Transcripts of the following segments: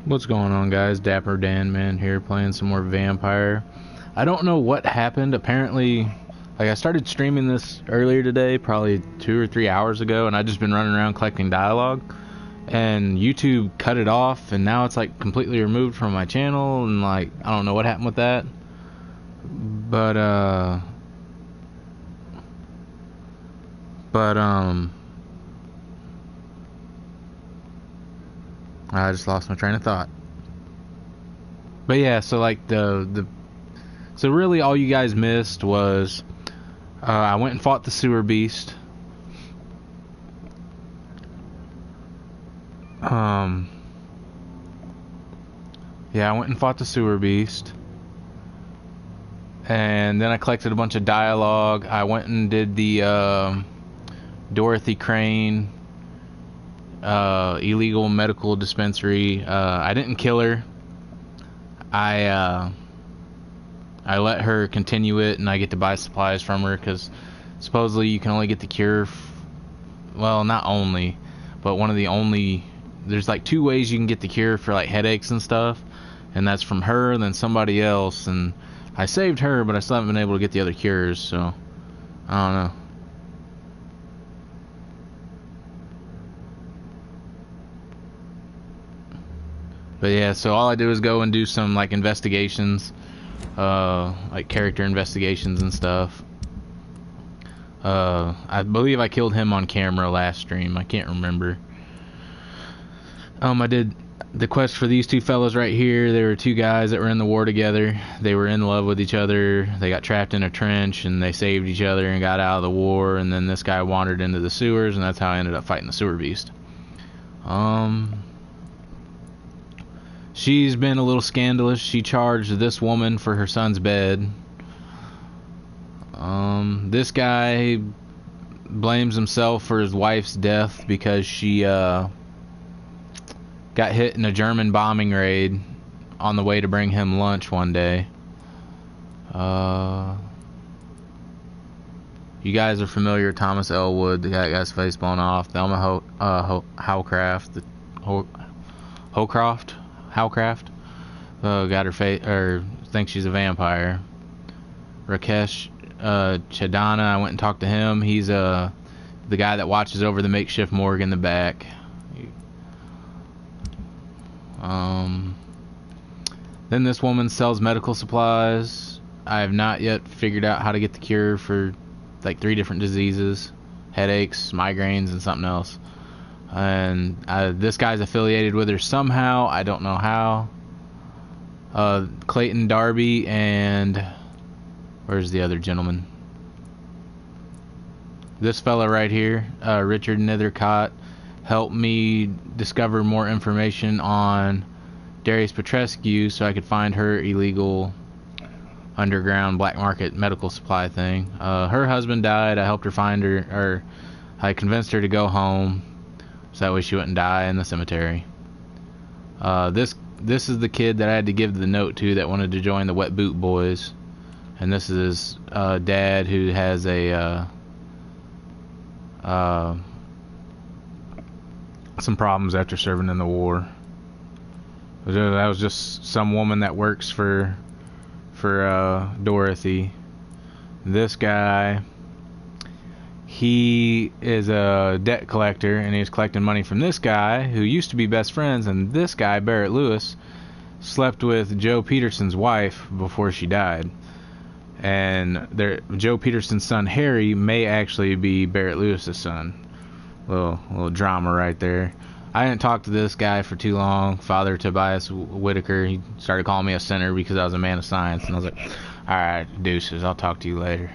What's going on, guys? Dapper Dan Man here, playing some more Vampyr. I don't know what happened. Apparently, like, I started streaming this earlier today, probably 2 or 3 hours ago, and I just been running around collecting dialogue, and YouTube cut it off, and now it's like completely removed from my channel, and like, I don't know what happened with that. But I just lost my train of thought. But yeah, so like so really all you guys missed was I went and fought the sewer beast. Yeah, I went and fought the sewer beast. And then I collected a bunch of dialogue. I went and did the Dorothy Crane illegal medical dispensary. I didn't kill her. I let her continue it, and I get to buy supplies from her, because supposedly you can only get the cure, well, not only, but one of the only, there's like 2 ways you can get the cure for like headaches and stuff, and that's from her and then somebody else, and I saved her, but I still haven't been able to get the other cures, so I don't know. But yeah, so all I do is go and do some like investigations, like character investigations and stuff. I believe I killed him on camera last stream. I can't remember. I did the quest for these 2 fellas right here. There were 2 guys that were in the war together. They were in love with each other. They got trapped in a trench, and they saved each other and got out of the war. And then this guy wandered into the sewers, and that's how I ended up fighting the sewer beast. She's been a little scandalous. She charged this woman for her son's bed. This guy blames himself for his wife's death because she got hit in a German bombing raid on the way to bring him lunch one day. You guys are familiar with Thomas Elwood, the guy that got his face blown off. Thelma Howcraft, Howcraft, got her face, or thinks she's a vampire. Rakesh Chadana, I went and talked to him. He's the guy that watches over the makeshift morgue in the back. Then this woman sells medical supplies. I have not yet figured out how to get the cure for like 3 different diseases: headaches, migraines, and something else. And this guy's affiliated with her somehow. I don't know how. Clayton Darby and where's the other gentleman? This fella right here, Richard Nethercott, helped me discover more information on Darius Petrescu so I could find her illegal underground black market medical supply thing. Her husband died. I helped her find her, or I convinced her to go home so that way she wouldn't die in the cemetery. This is the kid that I had to give the note to that wanted to join the Wet Boot Boys, and this is his dad, who has a some problems after serving in the war. That was just some woman that works for Dorothy. This guy, he is a debt collector, and he's collecting money from this guy who used to be best friends, and this guy, Barrett Lewis, slept with Joe Peterson's wife before she died. And Joe Peterson's son Harry may actually be Barrett Lewis's son. Little drama right there. I didn't talk to this guy for too long. Father Tobias Whitaker, he started calling me a sinner because I was a man of science, and I was like, alright, deuces, I'll talk to you later.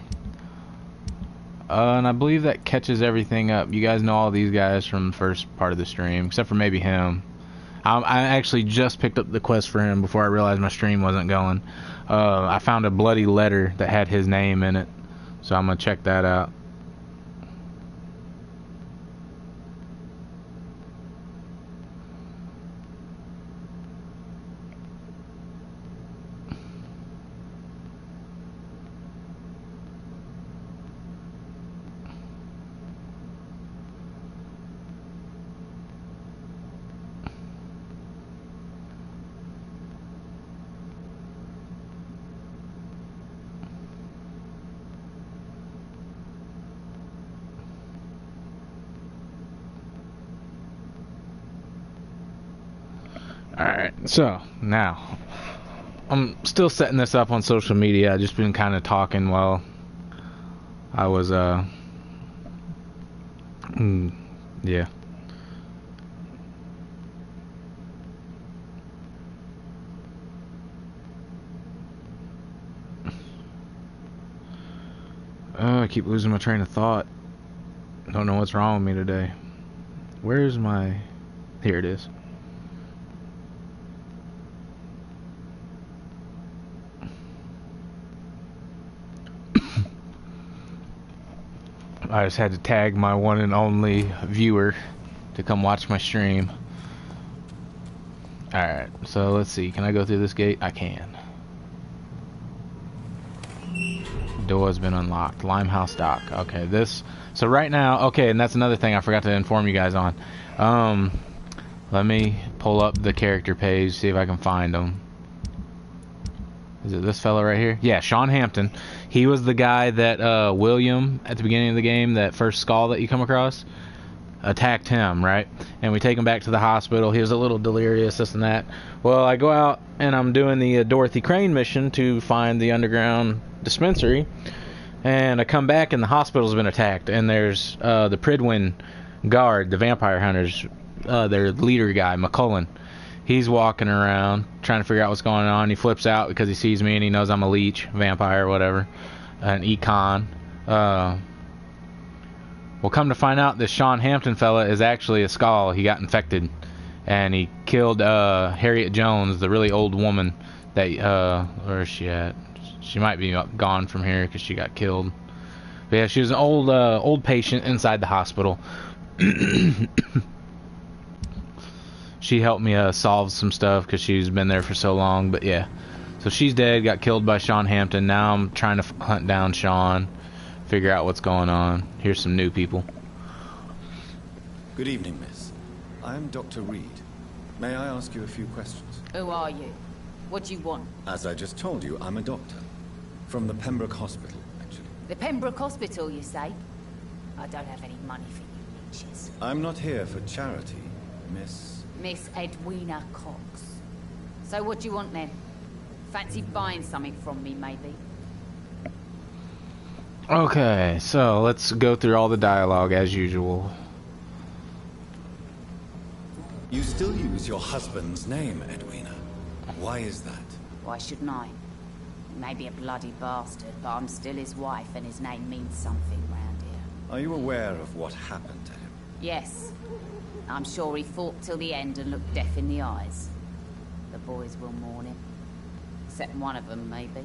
And I believe that catches everything up. You guys know all these guys from the first part of the stream, except for maybe him. I actually just picked up the quest for him before I realized my stream wasn't going. I found a bloody letter that had his name in it, so I'm going to check that out. Alright, so now I'm still setting this up on social media. I've just been kind of talking while I was yeah. Oh, I keep losing my train of thought. Don't know what's wrong with me today. Where's my... Here it is. I just had to tag my one and only viewer to come watch my stream. Alright, so let's see. Can I go through this gate? I can. Door has been unlocked. Limehouse Dock. Okay, this... So right now... Okay, and that's another thing I forgot to inform you guys on. Let me pull up the character page, see if I can find him. Is it this fella right here? Yeah, Sean Hampton. He was the guy that William, at the beginning of the game, that first skull that you come across, attacked him, right? And we take him back to the hospital. He was a little delirious, this and that. Well, I go out and I'm doing the Dorothy Crane mission to find the underground dispensary. And I come back and the hospital's been attacked. And there's the Pridwin guard, the vampire hunters, their leader guy, McCullen. He's walking around trying to figure out what's going on. He flips out because he sees me and he knows I'm a leech, vampire, whatever, an econ. Well, come to find out, this Sean Hampton fella is actually a skull. He got infected, and he killed Harriet Jones, the really old woman that where is she at? She might be gone from here because she got killed. But yeah, she was an old patient inside the hospital. She helped me solve some stuff because she's been there for so long. But yeah, so she's dead, got killed by Sean Hampton. Now I'm trying to hunt down Sean, figure out what's going on. Here's some new people. Good evening, miss. I'm Dr. Reid. May I ask you a few questions? Who are you? What do you want? As I just told you, I'm a doctor. From the Pembroke Hospital, actually. The Pembroke Hospital, you say? I don't have any money for you leeches. I'm not here for charity, miss. Miss Edwina Cox. So what do you want then? Fancy buying something from me, maybe? Okay, so let's go through all the dialogue as usual. You still use your husband's name, Edwina. Why is that? Why shouldn't I? He may be a bloody bastard, but I'm still his wife and his name means something round here. Are you aware of what happened to him? Yes. I'm sure he fought till the end and looked death in the eyes. The boys will mourn him. Except one of them, maybe.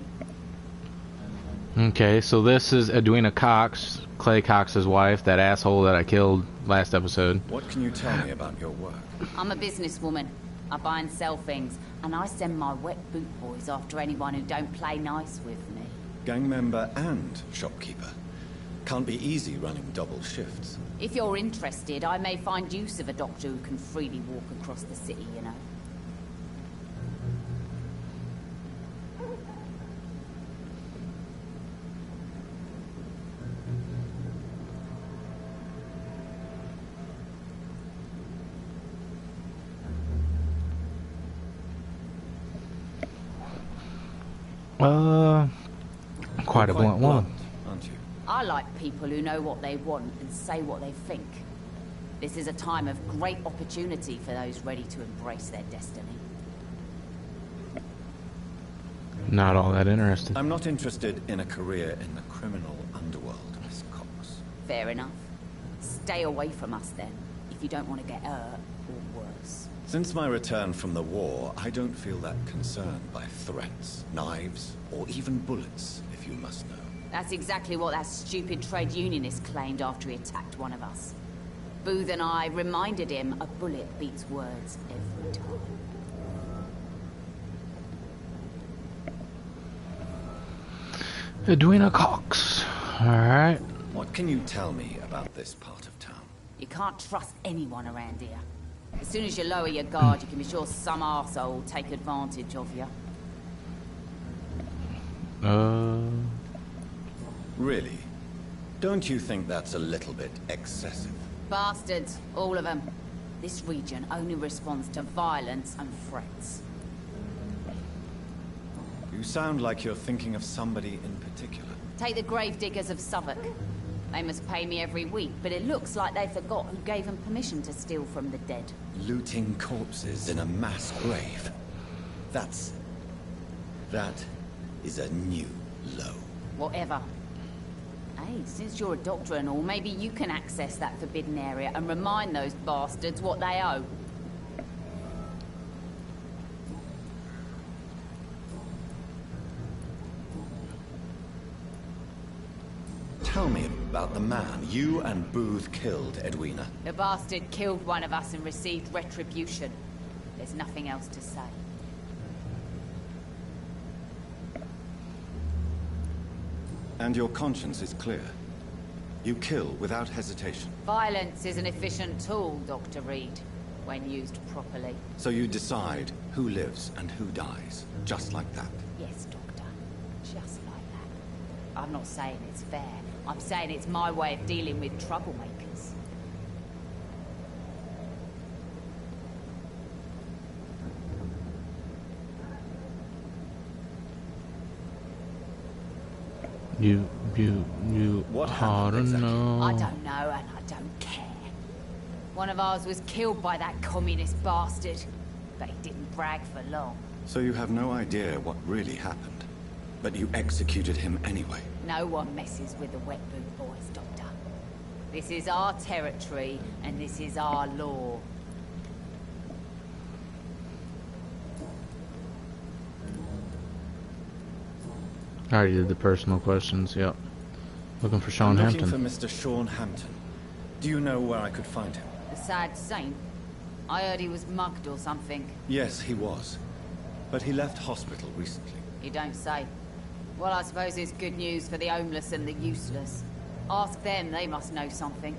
Okay, so this is Edwina Cox, Clay Cox's wife, that asshole that I killed last episode. What can you tell me about your work? I'm a businesswoman. I buy and sell things, and I send my wet boot boys after anyone who don't play nice with me. Gang member and shopkeeper. Can't be easy running double shifts. If you're interested, I may find use of a doctor who can freely walk across the city, you know. Quite a blunt one. Aren't you? I like people who know what they want and say what they think. This is a time of great opportunity for those ready to embrace their destiny. Not all that interested. I'm not interested in a career in the criminal underworld, Miss Cox. Fair enough. Stay away from us then, if you don't want to get hurt or worse. Since my return from the war, I don't feel that concerned by threats, knives, or even bullets, if you must know. That's exactly what that stupid trade unionist claimed after he attacked one of us. Booth and I reminded him a bullet beats words every time. Edwina Cox. Alright. What can you tell me about this part of town? You can't trust anyone around here. As soon as you lower your guard, you can be sure some arsehole will take advantage of you. Really? Don't you think that's a little bit excessive? Bastards, all of them. This region only responds to violence and threats. You sound like you're thinking of somebody in particular. Take the gravediggers of Southwark. They must pay me every week, but it looks like they forgot who gave them permission to steal from the dead. Looting corpses in a mass grave. That is a new low. Whatever. Hey, since you're a doctor and all, maybe you can access that forbidden area and remind those bastards what they owe. Tell me about the man you and Booth killed, Edwina. The bastard killed one of us and received retribution. There's nothing else to say. And your conscience is clear. You kill without hesitation. Violence is an efficient tool, Dr. Reid, when used properly. So you decide who lives and who dies, just like that. Yes, Doctor. Just like that. I'm not saying it's fair. I'm saying it's my way of dealing with troublemakers. What I don't exactly? know. I don't know, and I don't care. One of ours was killed by that communist bastard, but he didn't brag for long. So you have no idea what really happened, but you executed him anyway. No one messes with the wet boot boys, Doctor. This is our territory, and this is our law. I already did the personal questions, yep. Looking for Sean I'm Hampton. looking for Mr. Sean Hampton. Do you know where I could find him? The sad saint? I heard he was mugged or something. Yes, he was. But he left hospital recently. You don't say. Well, I suppose it's good news for the homeless and the useless. Ask them, they must know something.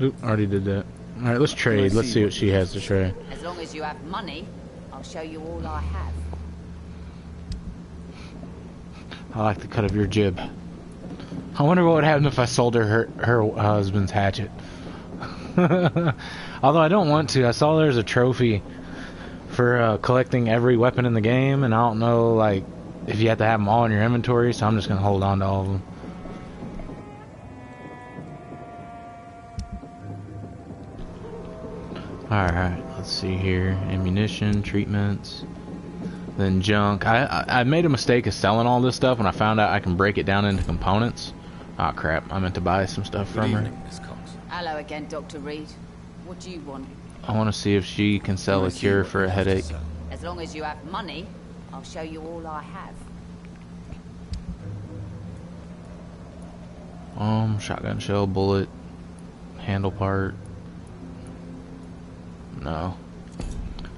Oop, already did that. Alright, let's trade. Let's see what she has to trade. As long as you have money, I'll show you all I have. I like the cut of your jib. I wonder what would happen if I sold her husband's hatchet. Although I don't want to. I saw there's a trophy for collecting every weapon in the game, and I don't know like if you have to have them all in your inventory, so I'm just gonna hold on to all of them. Alright, let's see here. Ammunition, treatments, then junk. I made a mistake of selling all this stuff when I found out I can break it down into components. Oh crap, I meant to buy some stuff from her. Good evening, Miss Cox. Hello again, Dr. Reid. What do you want? I want to see if she can sell a cure for a headache. As long as you have money, I'll show you all I have. Shotgun shell, bullet, handle part. No.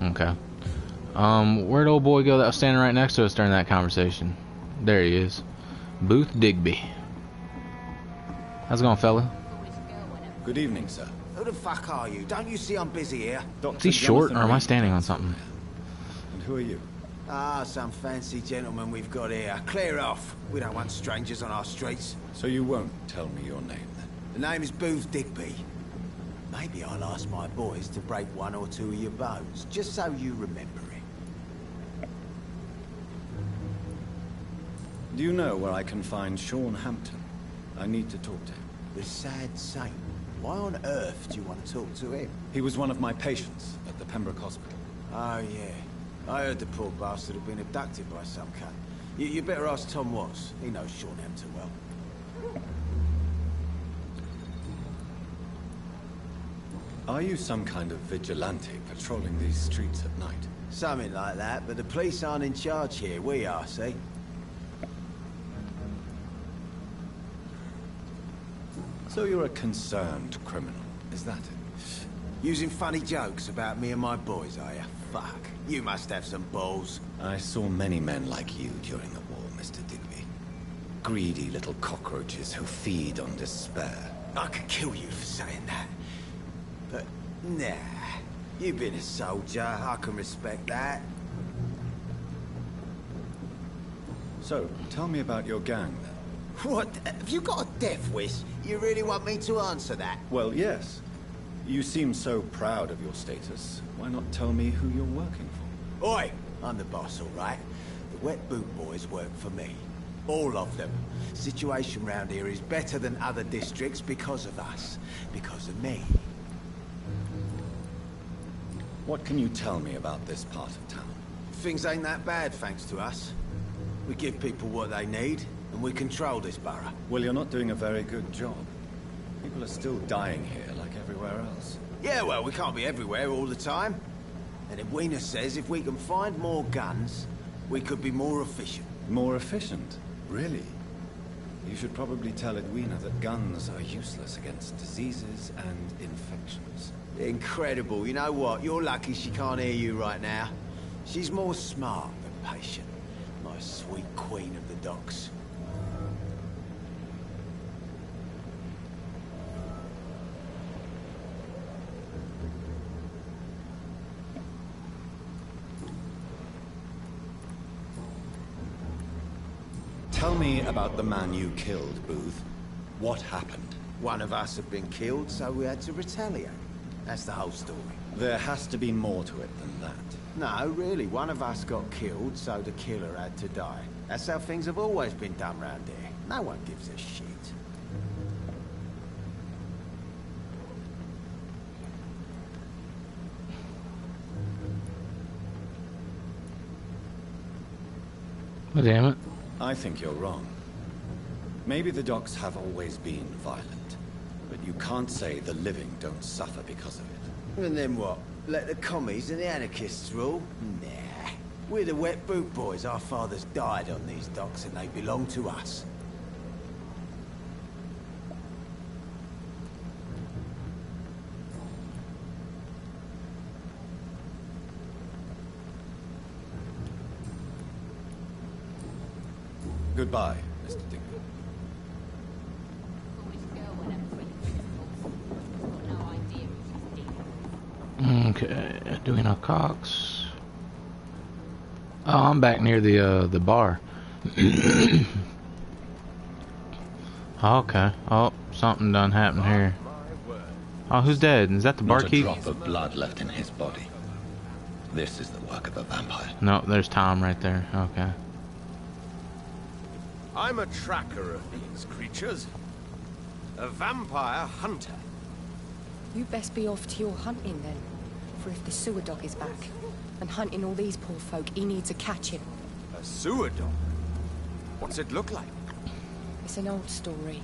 Okay. Where'd old boy go that was standing right next to us during that conversation? There he is. Booth Digby. How's it going, fella? Good evening, sir. Who the fuck are you? Don't you see I'm busy here? Is he short, or am I standing on something? And who are you? Ah, some fancy gentleman we've got here. Clear off. We don't want strangers on our streets. So you won't tell me your name, then? The name is Booth Digby. Maybe I'll ask my boys to break one or two of your bones, just so you remember it. Do you know where I can find Sean Hampton? I need to talk to him. The sad saint. Why on earth do you want to talk to him? He was one of my patients at the Pembroke Hospital. Oh, yeah. I heard the poor bastard had been abducted by some cunt. You better ask Tom Watts. He knows Sean Hampton well. Are you some kind of vigilante patrolling these streets at night? Something like that, but the police aren't in charge here. We are, see? So you're a concerned criminal, is that it? Using funny jokes about me and my boys, are you? Fuck. You must have some balls. I saw many men like you during the war, Mr. Digby. Greedy little cockroaches who feed on despair. I could kill you for saying that. But, nah. You've been a soldier. I can respect that. So, tell me about your gang, then. What? Have you got a death wish? You really want me to answer that? Well, yes. You seem so proud of your status. Why not tell me who you're working for? Oi! I'm the boss, all right? The Wet Boot Boys work for me. All of them. Situation round here is better than other districts because of us. Because of me. What can you tell me about this part of town? Things ain't that bad, thanks to us. We give people what they need, and we control this borough. Well, you're not doing a very good job. People are still dying here like everywhere else. Yeah, well, we can't be everywhere all the time. And Edwina says if we can find more guns, we could be more efficient. More efficient? Really? You should probably tell Edwina that guns are useless against diseases and infections. Incredible. You know what? You're lucky she can't hear you right now. She's more smart than patient. My sweet queen of the docks. Tell me about the man you killed, Booth. What happened? One of us had been killed, so we had to retaliate. That's the whole story. There has to be more to it than that. No, really. One of us got killed, so the killer had to die. That's how things have always been done round here. No one gives a shit. Oh, damn it. I think you're wrong. Maybe the docks have always been violent, but you can't say the living don't suffer because of it. And then what? Let the commies and the anarchists rule? Nah. We're the Wet Boot Boys. Our fathers died on these docks and they belong to us. Goodbye, Mr. Digby. Okay, Edwina Cox. Oh, I'm back near the bar. Okay. Oh, something done happened here. Oh, who's dead? Is that the barkeep? Not a drop of blood left in his body. This is the work of a vampire. No, there's Tom right there. Okay. I'm a tracker of these creatures. A vampire hunter. You best be off to your hunting then. For if the sewer dog is back, and hunting all these poor folk, he needs a catching. A sewer dog? What's it look like? It's an old story.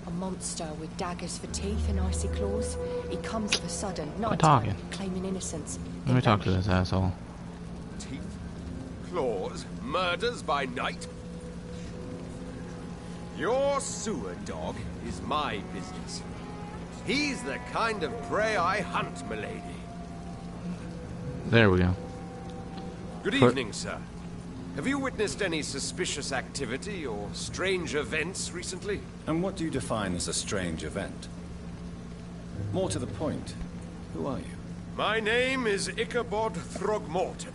A monster with daggers for teeth and icy claws. He comes of a sudden, nighttime, claiming innocence. Let me talk to this asshole. Teeth, claws, murders by night? Your sewer dog is my business. He's the kind of prey I hunt, milady. There we go. Good evening, sir. Have you witnessed any suspicious activity or strange events recently? And what do you define as a strange event? More to the point, who are you? My name is Ichabod Throgmorton,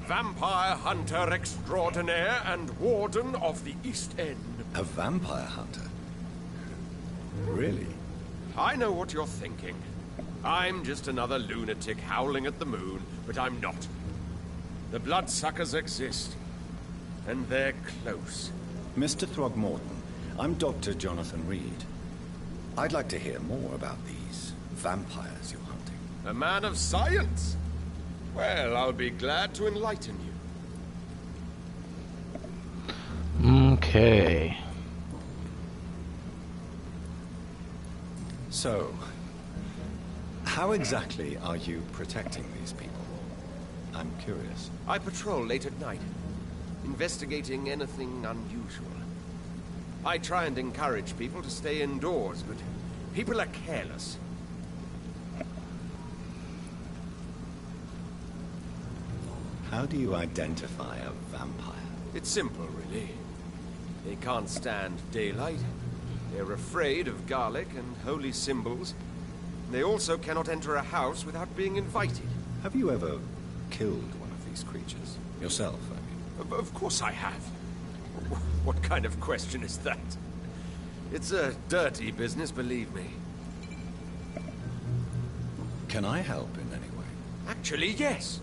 vampire hunter extraordinaire and warden of the East End. A vampire hunter? Really? I know what you're thinking. I'm just another lunatic howling at the moon, but I'm not. The bloodsuckers exist, and they're close. Mr. Throgmorton, I'm Dr. Jonathan Reid. I'd like to hear more about these vampires you're hunting. A man of science? Well, I'll be glad to enlighten you. Okay. So, how exactly are you protecting these people? I'm curious. I patrol late at night, investigating anything unusual. I try and encourage people to stay indoors, but people are careless. How do you identify a vampire? It's simple, really. They can't stand daylight. They're afraid of garlic and holy symbols. They also cannot enter a house without being invited. Have you ever killed one of these creatures? Yourself, I mean. Of course I have. What kind of question is that? It's a dirty business, believe me. Can I help in any way? Actually, yes.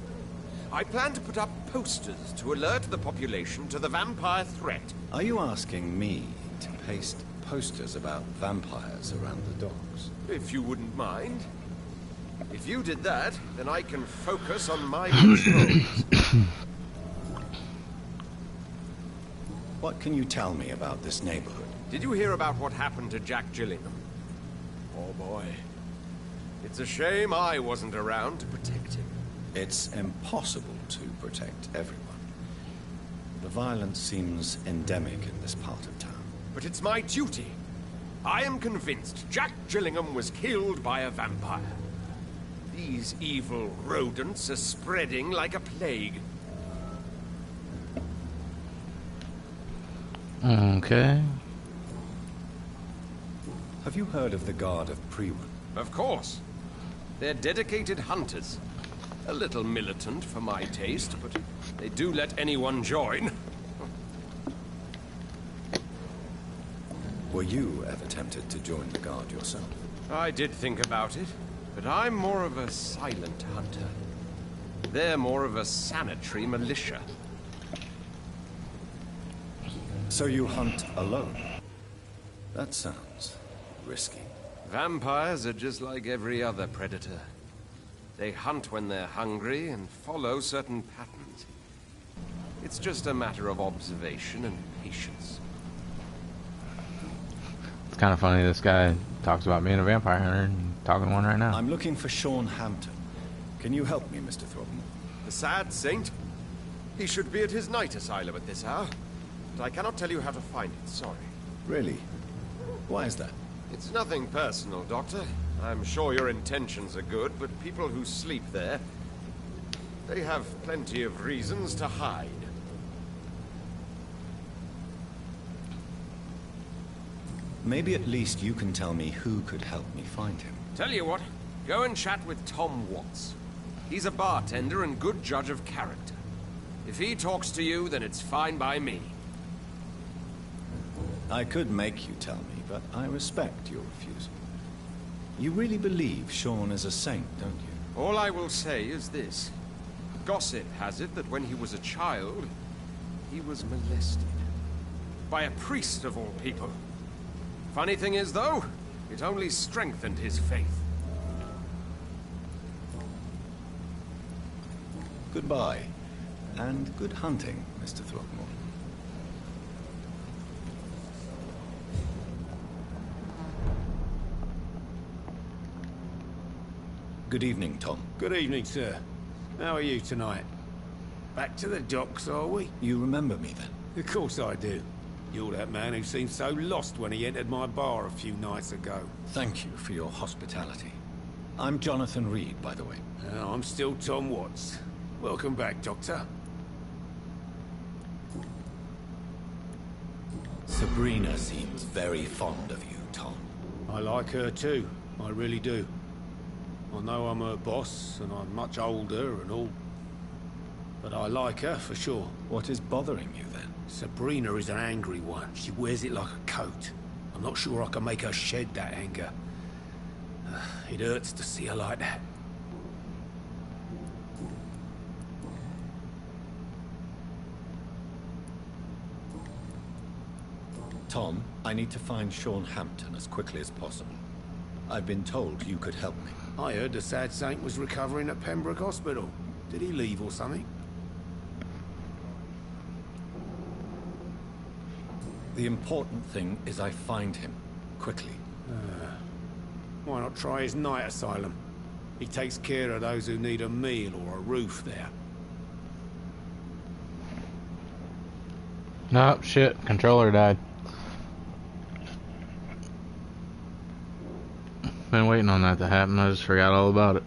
I plan to put up posters to alert the population to the vampire threat. Are you asking me to paste posters about vampires around the docks? If you wouldn't mind. If you did that, then I can focus on my controls. What can you tell me about this neighborhood? Did you hear about what happened to Jack Gillingham? Oh boy. It's a shame I wasn't around to protect him. It's impossible to protect everyone. The violence seems endemic in this part of town. But it's my duty. I am convinced Jack Gillingham was killed by a vampire. These evil rodents are spreading like a plague. Okay. Have you heard of the Guard of Prewen? Of course. They're dedicated hunters. A little militant for my taste, but they do let anyone join. Were you ever tempted to join the Guard yourself? I did think about it, but I'm more of a silent hunter. They're more of a sanitary militia. So you hunt alone? That sounds risky. Vampires are just like every other predator. They hunt when they're hungry and follow certain patterns. It's just a matter of observation and patience. It's kind of funny this guy talks about being a vampire hunter and talking to one right now. I'm looking for Sean Hampton. Can you help me, Mr. Throckmorton? The sad saint? He should be at his night asylum at this hour. But I cannot tell you how to find it, sorry. Really? Why is that? It's nothing personal, Doctor. I'm sure your intentions are good, but people who sleep there, they have plenty of reasons to hide. Maybe at least you can tell me who could help me find him. Tell you what, go and chat with Tom Watts. He's a bartender and good judge of character. If he talks to you, then it's fine by me. I could make you tell me, but I respect your refusal. You really believe Sean is a saint, don't you? All I will say is this. Gossip has it that when he was a child, he was molested. By a priest of all people. Funny thing is, though, it only strengthened his faith. Goodbye, and good hunting, Mr. Throckmorton. Good evening, Tom. Good evening, sir. How are you tonight? Back to the docks, are we? You remember me, then? Of course I do. You're that man who seemed so lost when he entered my bar a few nights ago. Thank you for your hospitality. I'm Jonathan Reid, by the way. I'm still Tom Watts. Welcome back, Doctor. Sabrina seems very fond of you, Tom. I like her too. I really do. I know I'm her boss, and I'm much older and all. But I like her, for sure. What is bothering you, then? Sabrina is an angry one. She wears it like a coat. I'm not sure I can make her shed that anger. It hurts to see her like that. Tom, I need to find Sean Hampton as quickly as possible. I've been told you could help me. I heard the sad saint was recovering at Pembroke Hospital. Did he leave or something? The important thing is I find him, quickly. Why not try his night asylum? He takes care of those who need a meal or a roof there. Nope, shit. Controller died. Been waiting on that to happen. I just forgot all about it.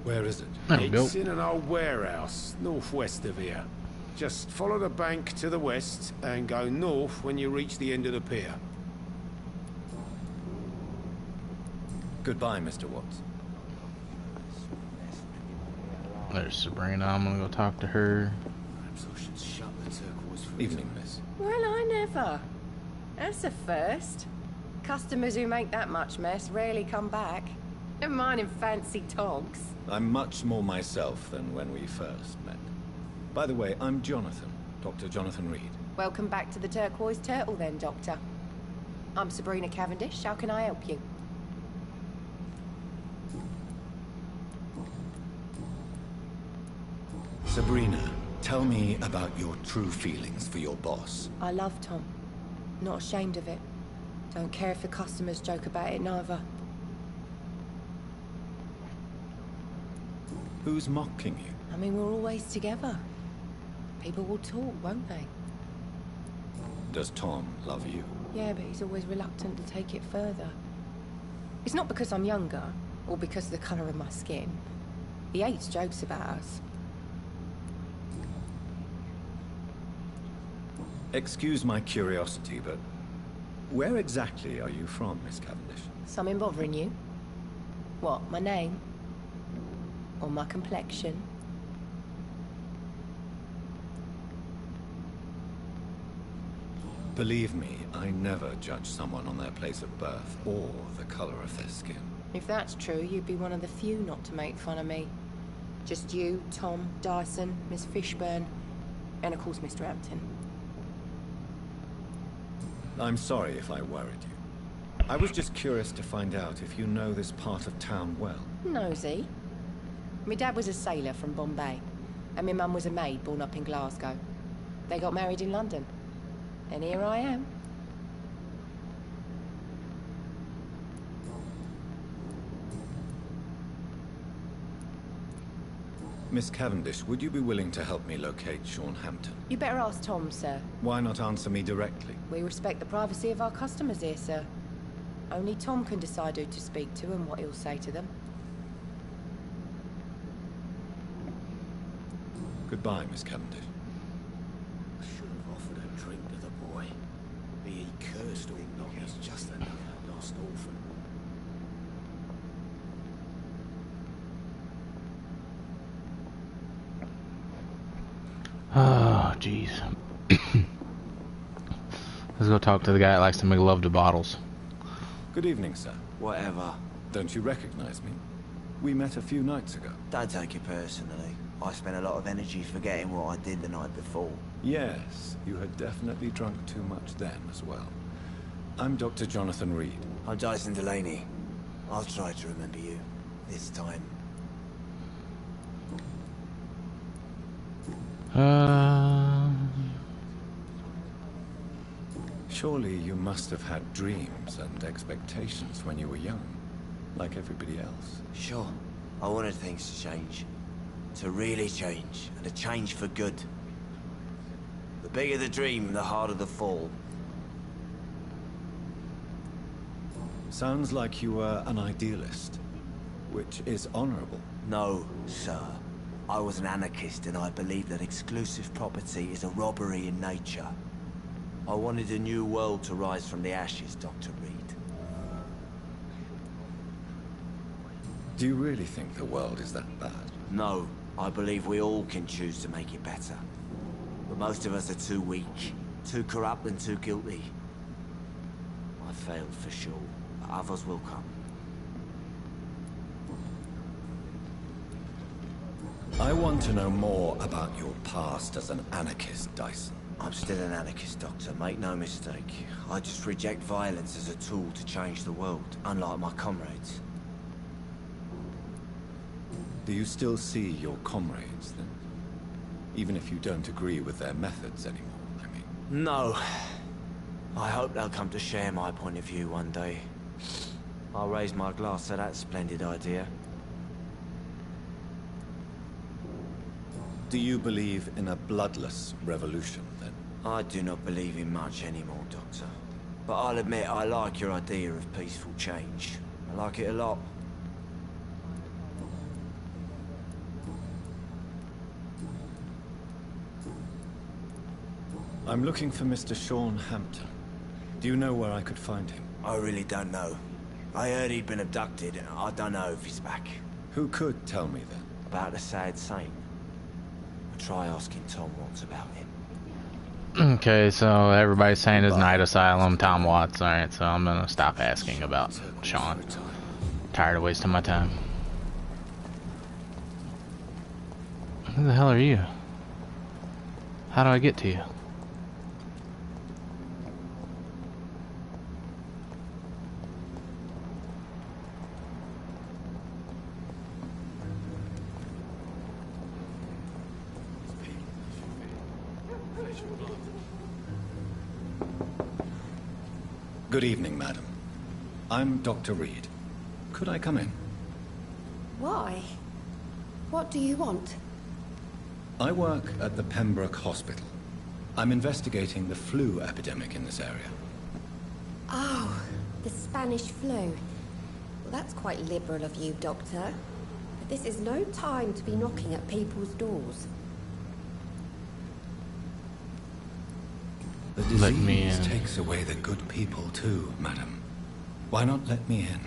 Where is it? There we go. It's in an old warehouse, northwest of here. Just follow the bank to the west and go north when you reach the end of the pier. Goodbye, Mr. Watts. There's Sabrina. I'm gonna go talk to her. Perhaps I should shut the turquoise for Evening, miss. Well, I never. That's a first. Customers who make that much mess rarely come back. Never mind in fancy togs. I'm much more myself than when we first met. By the way, I'm Jonathan, Dr. Jonathan Reid. Welcome back to the Turquoise Turtle then, Doctor. I'm Sabrina Cavendish. How can I help you? Sabrina, tell me about your true feelings for your boss. I love Tom. Not ashamed of it. Don't care if the customers joke about it, neither. Who's mocking you? I mean, we're always together. People will talk, won't they? Does Tom love you? Yeah, but he's always reluctant to take it further. It's not because I'm younger, or because of the colour of my skin. He hates jokes about us. Excuse my curiosity, but where exactly are you from, Miss Cavendish? Something bothering you? What, my name? Or my complexion? Believe me, I never judge someone on their place of birth or the color of their skin. If that's true, you'd be one of the few not to make fun of me. Just you, Tom, Dyson, Miss Fishburne, and of course Mr. Hampton. I'm sorry if I worried you. I was just curious to find out if you know this part of town well. Nosy. My dad was a sailor from Bombay, and my mum was a maid born up in Glasgow. They got married in London, and here I am. Miss Cavendish, would you be willing to help me locate Sean Hampton? You better ask Tom, sir. Why not answer me directly? We respect the privacy of our customers here, sir. Only Tom can decide who to speak to and what he'll say to them. Goodbye, Miss Cavendish. I should have offered a drink to the boy. Be he cursed or not, he's just another lost orphan. Oh, jeez. Let's go talk to the guy that likes to make love to bottles. Good evening, sir. Whatever. Don't you recognize me? We met a few nights ago. Don't take it personally. I spent a lot of energy forgetting what I did the night before. Yes, you had definitely drunk too much then as well. I'm Dr. Jonathan Reid. I'm Dyson Delaney. I'll try to remember you. This time. Surely you must have had dreams and expectations when you were young, like everybody else. Sure. I wanted things to change. To really change, and to change for good. The bigger the dream, the harder the fall. Sounds like you were an idealist, which is honorable. No, sir. I was an anarchist, and I believed that exclusive property is a robbery in nature. I wanted a new world to rise from the ashes, Dr. Reid. Do you really think the world is that bad? No, I believe we all can choose to make it better. But most of us are too weak, too corrupt and too guilty. I failed for sure, but others will come. I want to know more about your past as an anarchist, Dyson. I'm still an anarchist, Doctor, make no mistake. I just reject violence as a tool to change the world, unlike my comrades. Do you still see your comrades, then? Even if you don't agree with their methods anymore, I mean. No. I hope they'll come to share my point of view one day. I'll raise my glass to that splendid idea. Do you believe in a bloodless revolution, then? I do not believe in much anymore, Doctor. But I'll admit I like your idea of peaceful change. I like it a lot. I'm looking for Mr. Sean Hampton. Do you know where I could find him? I really don't know. I heard he'd been abducted. I don't know if he's back. Who could tell me then? About the sad saint. I'll try asking Tom Watts about him. Okay, so everybody's saying his night asylum, Tom Watts. Alright, so I'm gonna stop asking about Sean. Tired of wasting my time. Who the hell are you? How do I get to you? Good evening, madam. I'm Dr. Reid. Could I come in? Why? What do you want? I work at the Pembroke Hospital. I'm investigating the flu epidemic in this area. Oh, the Spanish flu. Well, that's quite liberal of you, Doctor. But this is no time to be knocking at people's doors. The Let me disease in. takes away the good people too, madam. Why not let me in?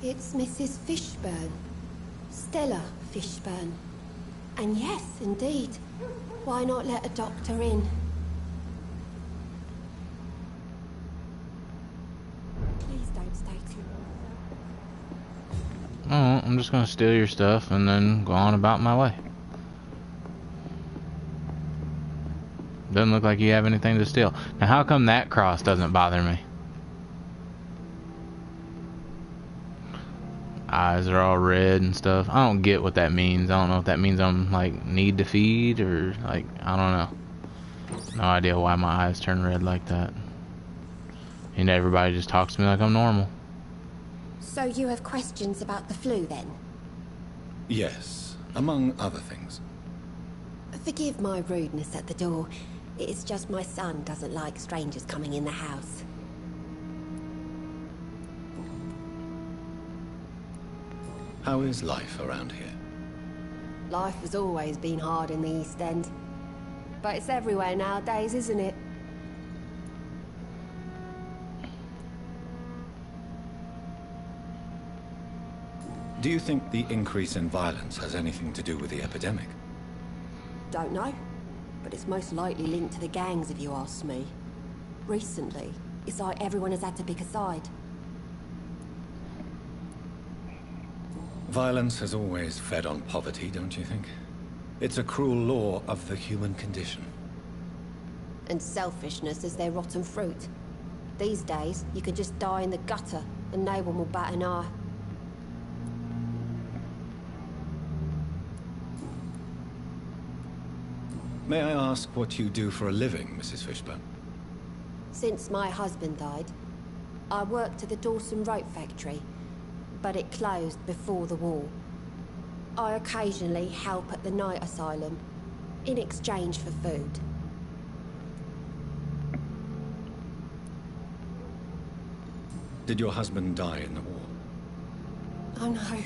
It's Mrs. Fishburne. Stella Fishburne. And yes, indeed. Why not let a doctor in? Please don't stay too long, Oh, I'm just gonna steal your stuff and then go on about my way. Doesn't look like you have anything to steal. Now, how come that cross doesn't bother me? Eyes are all red and stuff. I don't get what that means. I don't know if that means I'm, like, need to feed or, like, I don't know. No idea why my eyes turn red like that. And everybody just talks to me like I'm normal. So you have questions about the flu, then? Yes, among other things. Forgive my rudeness at the door. It's just my son doesn't like strangers coming in the house. How is life around here? Life has always been hard in the East End. But it's everywhere nowadays, isn't it? Do you think the increase in violence has anything to do with the epidemic? Don't know. But it's most likely linked to the gangs, if you ask me. Recently, it's like everyone has had to pick a side. Violence has always fed on poverty, don't you think? It's a cruel law of the human condition. And selfishness is their rotten fruit. These days, you can just die in the gutter, and no one will bat an eye. May I ask what you do for a living, Mrs. Fishburne? Since my husband died, I worked at the Dawson Rope factory, but it closed before the war. I occasionally help at the night asylum, in exchange for food. Did your husband die in the war? Oh no,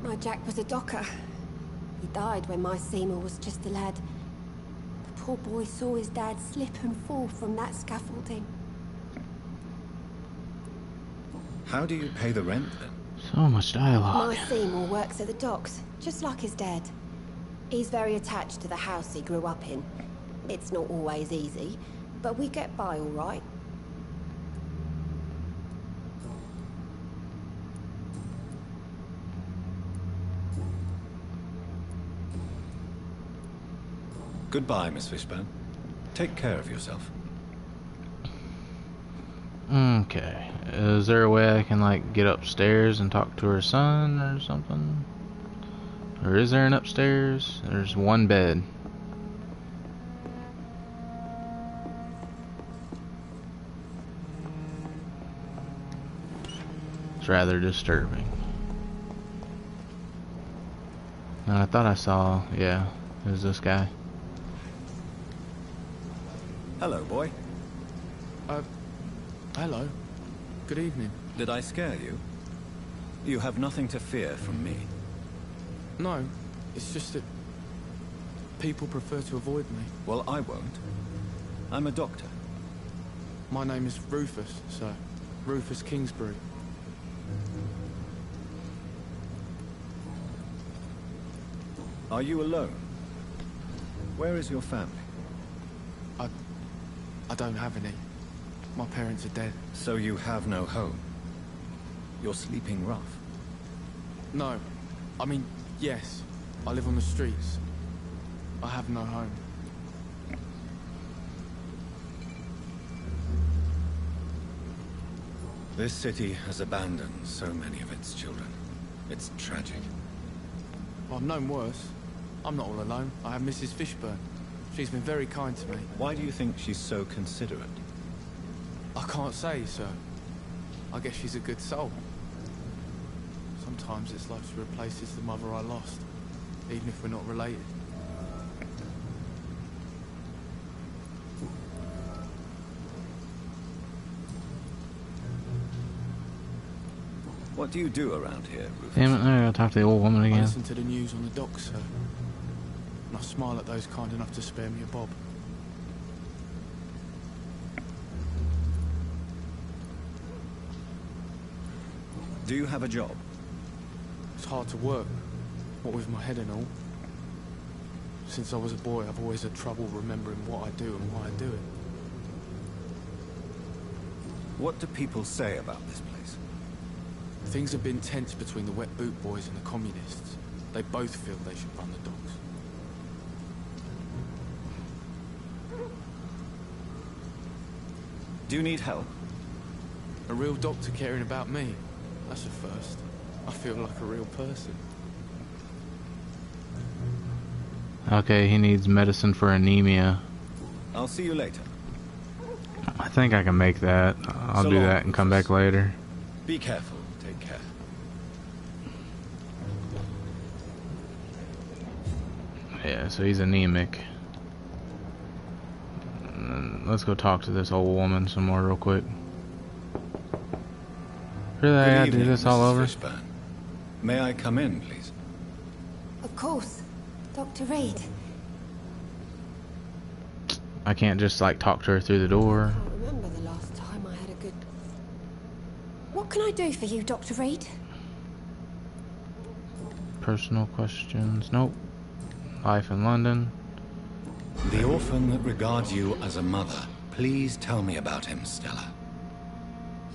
my Jack was a docker. He died when my Seymour was just a lad. The poor boy saw his dad slip and fall from that scaffolding. How do you pay the rent then? So much dialogue. My Seymour works at the docks, just like his dad. He's very attached to the house he grew up in. It's not always easy, but we get by all right. Goodbye, Miss Fishburne. Take care of yourself. Okay. Is there a way I can, like, get upstairs and talk to her son or something? Or is there an upstairs? There's one bed. It's rather disturbing. And I thought I saw, yeah, there's this guy. Hello, boy. Hello. Good evening. Did I scare you? You have nothing to fear from me. No, it's just that people prefer to avoid me. Well, I won't. I'm a doctor. My name is Rufus, sir. Rufus Kingsbury. Are you alone? Where is your family? I don't have any. My parents are dead. So you have no home? You're sleeping rough? No. I mean, yes. I live on the streets. I have no home. This city has abandoned so many of its children. It's tragic. Well, I've known worse. I'm not all alone. I have Mrs. Fishburne. She's been very kind to me. Why do you think she's so considerate? I can't say, sir. I guess she's a good soul. Sometimes it's like she replaces the mother I lost, even if we're not related. What do you do around here, Rufus? Damn it, I gotta talk to the old woman I again. listen to the news on the docks, sir. And I smile at those kind enough to spare me a bob. Do you have a job? It's hard to work, what with my head and all. Since I was a boy, I've always had trouble remembering what I do and why I do it. What do people say about this place? Things have been tense between the Wet Boot Boys and the Communists. They both feel they should run the docks. Do you need help? A real doctor caring about me. That's a first. I feel like a real person. Okay, he needs medicine for anemia. I'll see you later. I think I can make that. I'll So do long, that and come Rufus. back later. Be careful. Take care. Yeah, so he's anemic. Let's go talk to this old woman some more real quick. Really, I gotta do this all Mrs. over? Fishburne. May I come in, please? Of course. Dr. Reid. I can't just like talk to her through the door. I can't remember the last time I had a good... What can I do for you, Dr. Reid? Personal questions. Nope. Life in London. The orphan that regards you as a mother. Please tell me about him, Stella.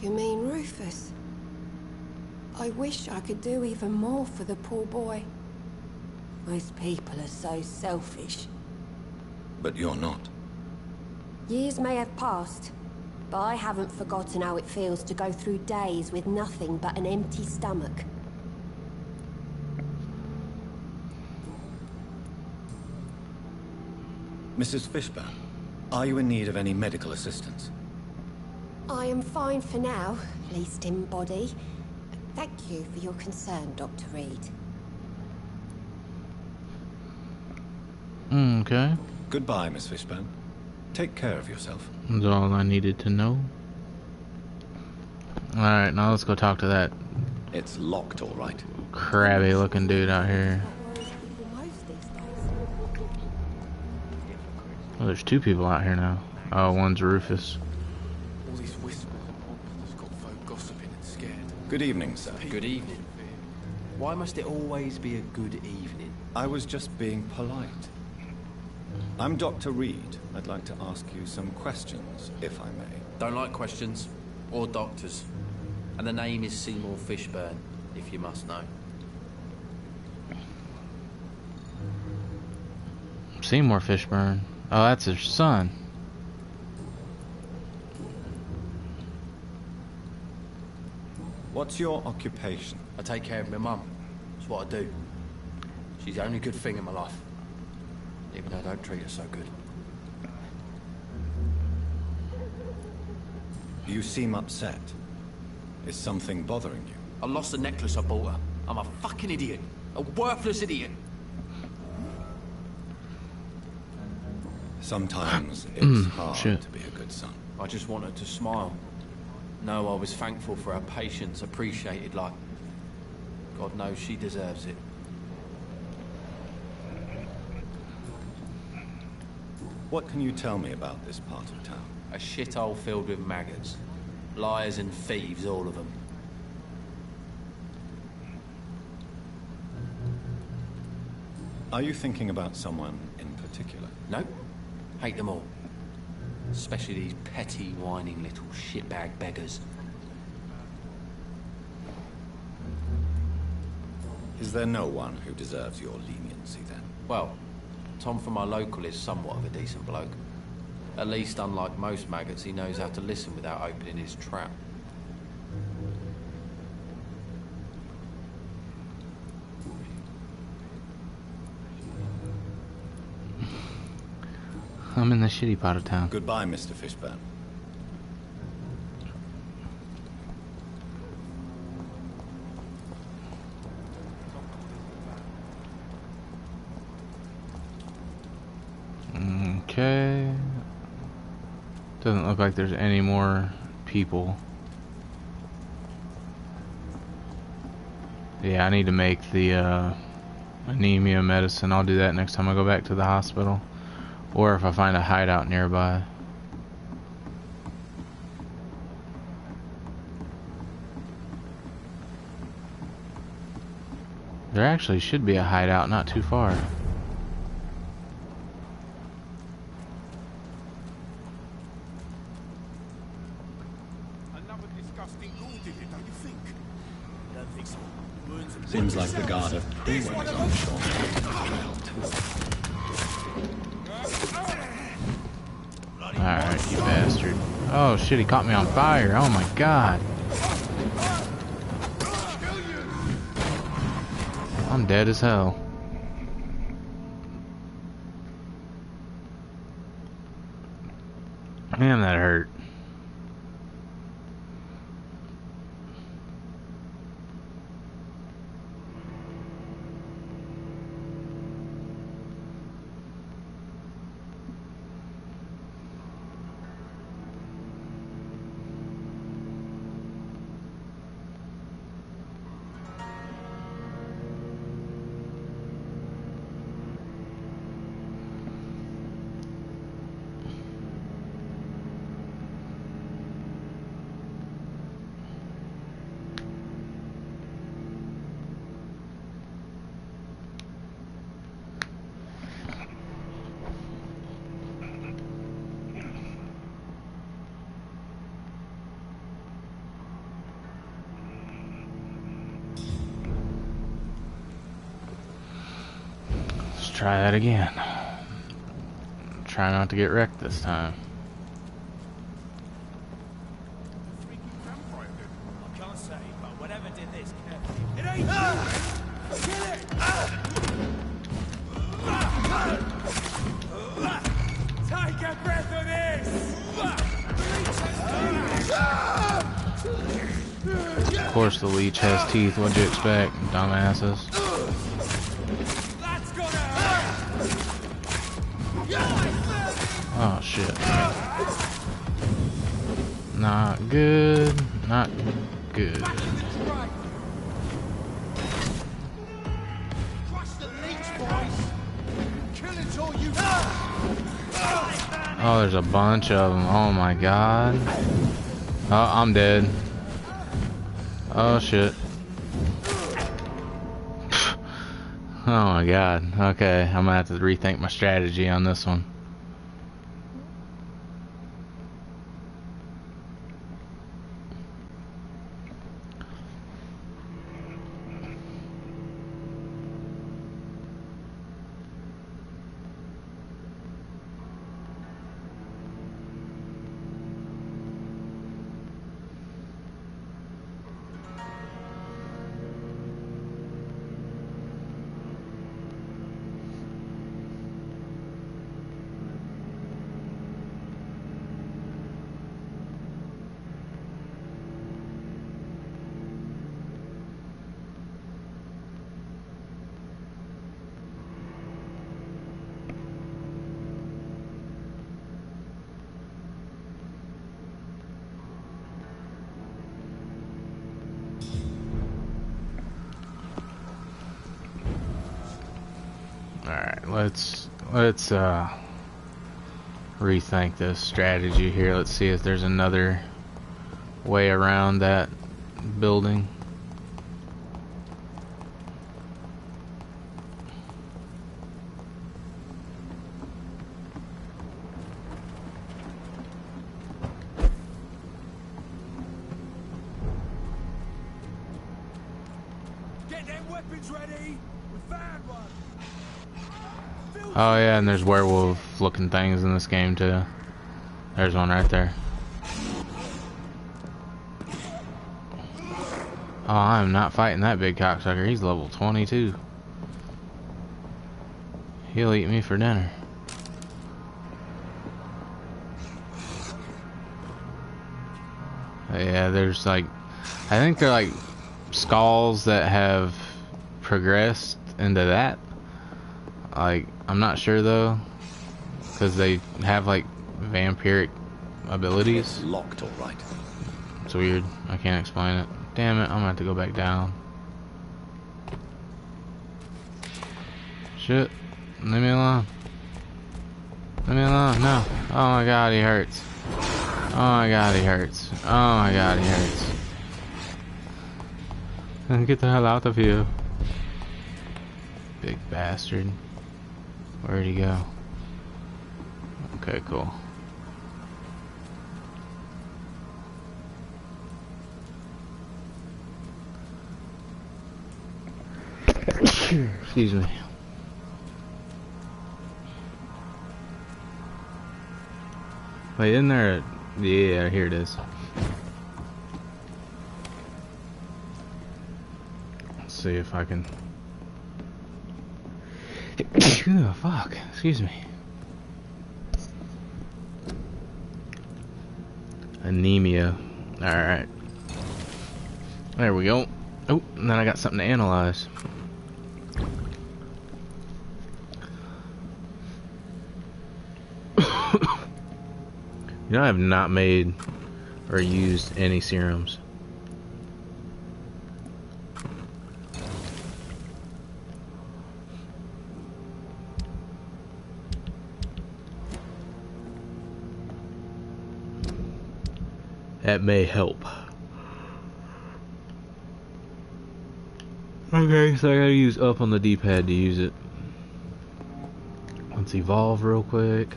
You mean Rufus? I wish I could do even more for the poor boy. Most people are so selfish. But you're not. Years may have passed, but I haven't forgotten how it feels to go through days with nothing but an empty stomach. Mrs. Fishburne, are you in need of any medical assistance? I am fine for now, at least in body. Thank you for your concern, Dr. Reid. Okay. Goodbye, Miss Fishburne. Take care of yourself. That's all I needed to know. Alright, now let's go talk to that It's locked, all right. crabby looking dude out here. Oh, there's two people out here now. Oh, one's Rufus. All these whispers has got folk gossiping and scared. Good evening, sir. Good evening. Why must it always be a good evening? I was just being polite. I'm Dr. Reid. I'd like to ask you some questions, if I may. Don't like questions. Or doctors. And the name is Seymour Fishburne, if you must know. Seymour Fishburne. Oh, that's his son. What's your occupation? I take care of my mum. It's what I do. She's the only good thing in my life. Even though I don't treat her so good. You seem upset. Is something bothering you? I lost the necklace I bought her. I'm a fucking idiot. A worthless idiot. Sometimes it's hard shit. to be a good son. I just want her to smile. No, I was thankful for her patience, appreciated like... God knows she deserves it. What can you tell me about this part of town? A shithole filled with maggots. Liars and thieves, all of them. Are you thinking about someone in particular? Nope. Hate them all. Especially these petty, whining little shitbag beggars. Is there no one who deserves your leniency, then? Well, Tom from our local is somewhat of a decent bloke. At least, unlike most maggots, he knows how to listen without opening his trap. I'm in the shitty part of town. Goodbye, Mr. Fishburne. Okay. Doesn't look like there's any more people. Yeah, I need to make the anemia medicine. I'll do that next time I go back to the hospital. Or if I find a hideout nearby. There actually should be a hideout not too far. Another disgusting ghoul did it, don't you think? Don't think so. Seems like the guard of Prewell is on shore. Alright, you bastard. Oh shit, he caught me on fire. Oh my god. I'm dead as hell. Man, that hurt. Try that again. Try not to get wrecked this time. I can't say, but whatever did this, it ain't kill it! Take a breath of this! Of course the leech has teeth. What'd you expect, dumbasses? Oh shit. Not good. Not good. Oh, there's a bunch of them. Oh my god. Oh, I'm dead. Oh shit. Oh my god. Okay, I'm gonna have to rethink my strategy on this one. Alright, let's rethink this strategy here. Let's see if there's another way around that building. weapons ready. We found one. Oh yeah, and there's werewolf looking things in this game too. There's one right there. Oh, I'm not fighting that big cocksucker. He's level 22. He'll eat me for dinner. Yeah, there's like, I think they're like skulls that have progressed into that. Like, I'm not sure though, because they have like vampiric abilities. It's locked, all right. It's weird. I can't explain it. Damn it! I'm gonna have to go back down. Shit! Leave me alone. Leave me alone. No. Oh my god, he hurts. Oh my god, he hurts. Oh my god, he hurts. Get the hell out of here. Big bastard. Where'd he go? Okay, cool. Excuse me. Wait, isn't there a... Yeah, here it is. Let's see if I can... Oh, fuck. Excuse me. Anemia. Alright. There we go. Oh, and then I got something to analyze. You know, I have not made or used any serums. That may help. Okay, so I gotta use up on the D-pad to use it. Let's evolve real quick.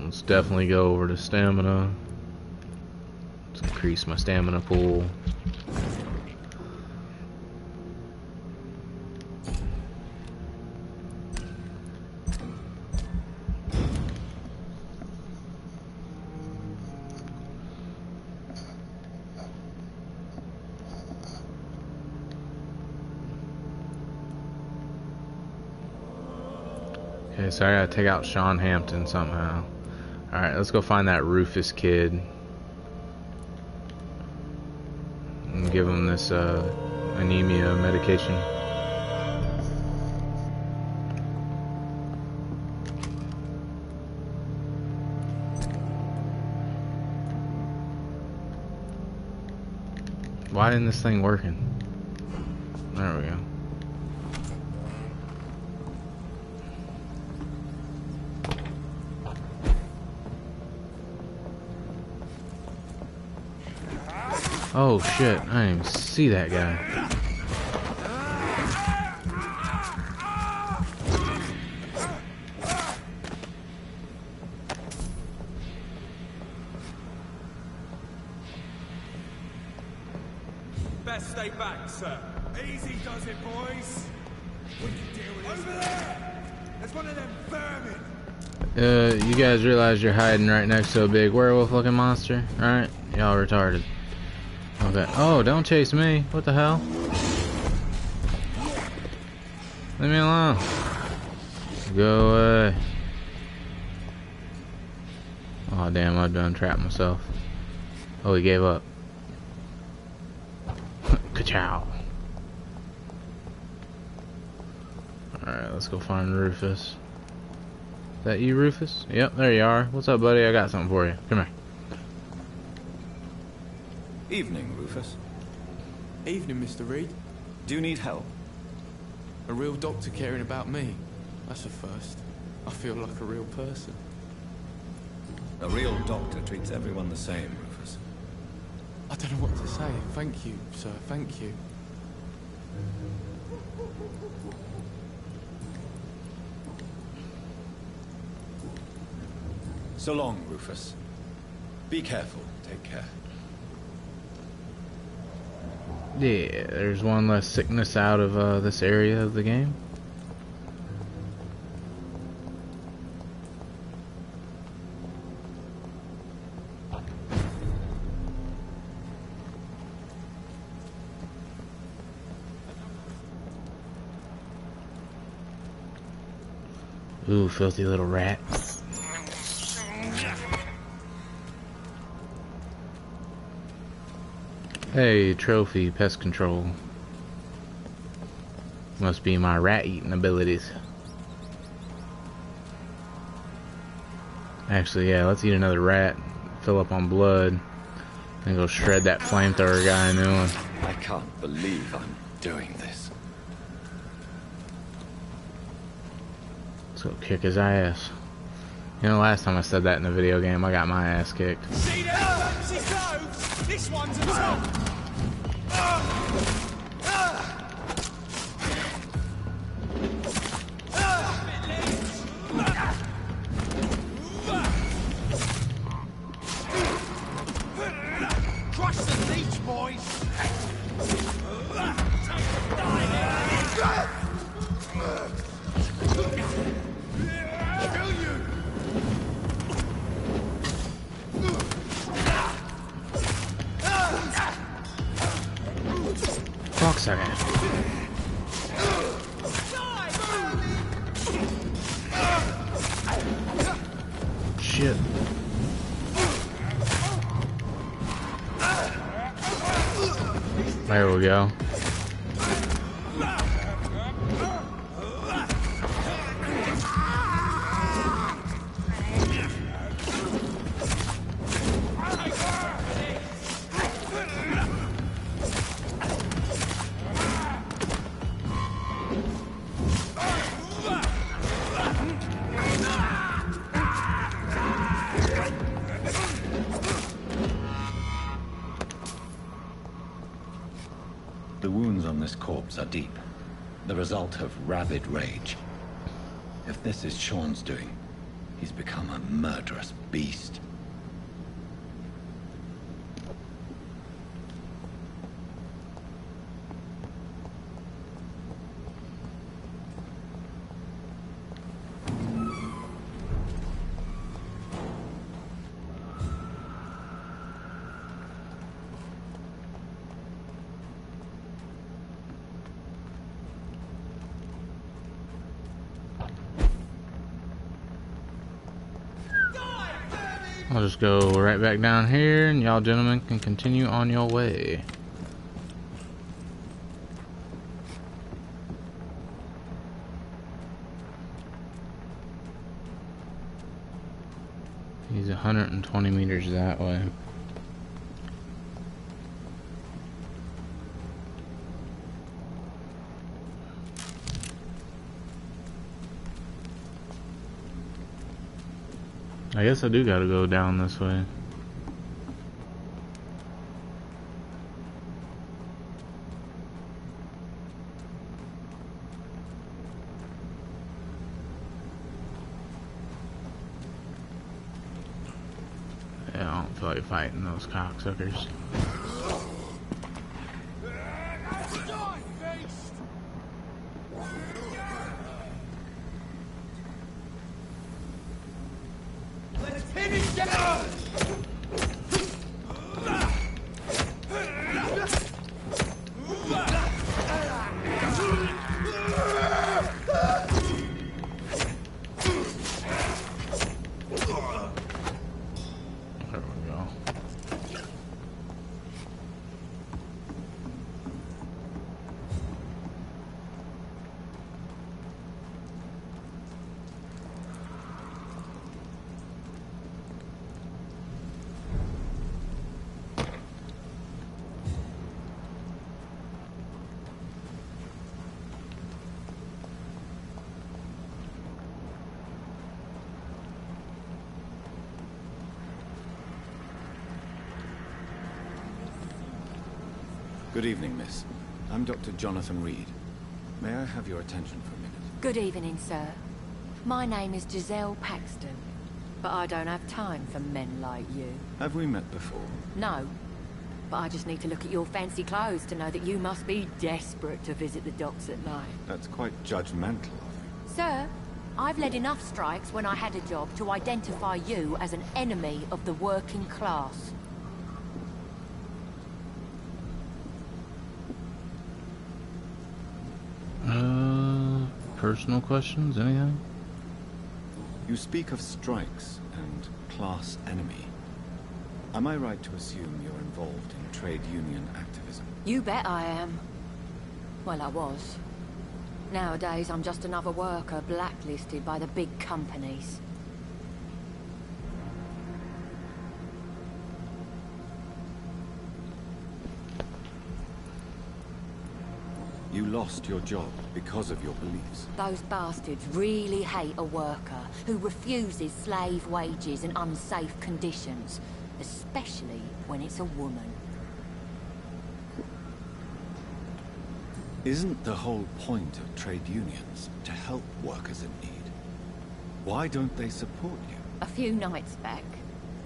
Let's definitely go over to stamina. Let's increase my stamina pool. Okay, so I gotta take out Sean Hampton somehow. Alright, let's go find that Rufus kid. And give him this anemia medication. Why isn't this thing working? There we go. Oh shit, I didn't even see that guy. Best stay back, sir. Easy does it, boys. We can deal with this. Over there! There's one of them vermin. You guys realize you're hiding right next to a big werewolf looking monster, right? Y'all retarded. Okay. Oh, don't chase me. What the hell? Leave me alone. Go away. Oh, damn, I done trapped myself. Oh, he gave up. Ka-chow. Alright, let's go find Rufus. Is that you, Rufus? Yep, there you are. What's up, buddy? I got something for you. Come here. Evening, Rufus. Evening, Mr. Reid. Do you need help? A real doctor caring about me. That's a first. I feel like a real person. A real doctor treats everyone the same, Rufus. I don't know what to say. Thank you, sir. Thank you. So long, Rufus. Be careful. Take care. Yeah, there's one less sickness out of this area of the game. Ooh, filthy little rat. Hey, trophy, pest control. Must be my rat-eating abilities. Actually, yeah, let's eat another rat, fill up on blood, and go shred that flamethrower guy a new one. I can't believe I'm doing this. Let's go kick his ass. You know, last time I said that in a video game, I got my ass kicked. See that? See those? This one's a top. Crush the Leech, boys. Second. Shit. There we go. The wounds on this corpse are deep, the result of rabid rage. If this is Sean's doing, he's become a murderous beast. I'll just go right back down here, and y'all gentlemen can continue on your way. He's 120 meters that way. I guess I do gotta go down this way. Yeah, I don't feel like fighting those cocksuckers. Good evening, miss. I'm Dr. Jonathan Reid. May I have your attention for a minute? Good evening, sir. My name is Giselle Paxton, but I don't have time for men like you. Have we met before? No, But I just need to look at your fancy clothes to know that you must be desperate to visit the docks at night. That's quite judgmental of you. Sir, I've led enough strikes when I had a job to identify you as an enemy of the working class. Personal questions? Anything? You speak of strikes and class enemy. Am I right to assume you're involved in trade union activism? You bet I am. Well, I was. Nowadays, I'm just another worker blacklisted by the big companies. You lost your job because of your beliefs. Those bastards really hate a worker who refuses slave wages and unsafe conditions, especially when it's a woman. Isn't the whole point of trade unions to help workers in need? Why don't they support you? A few nights back,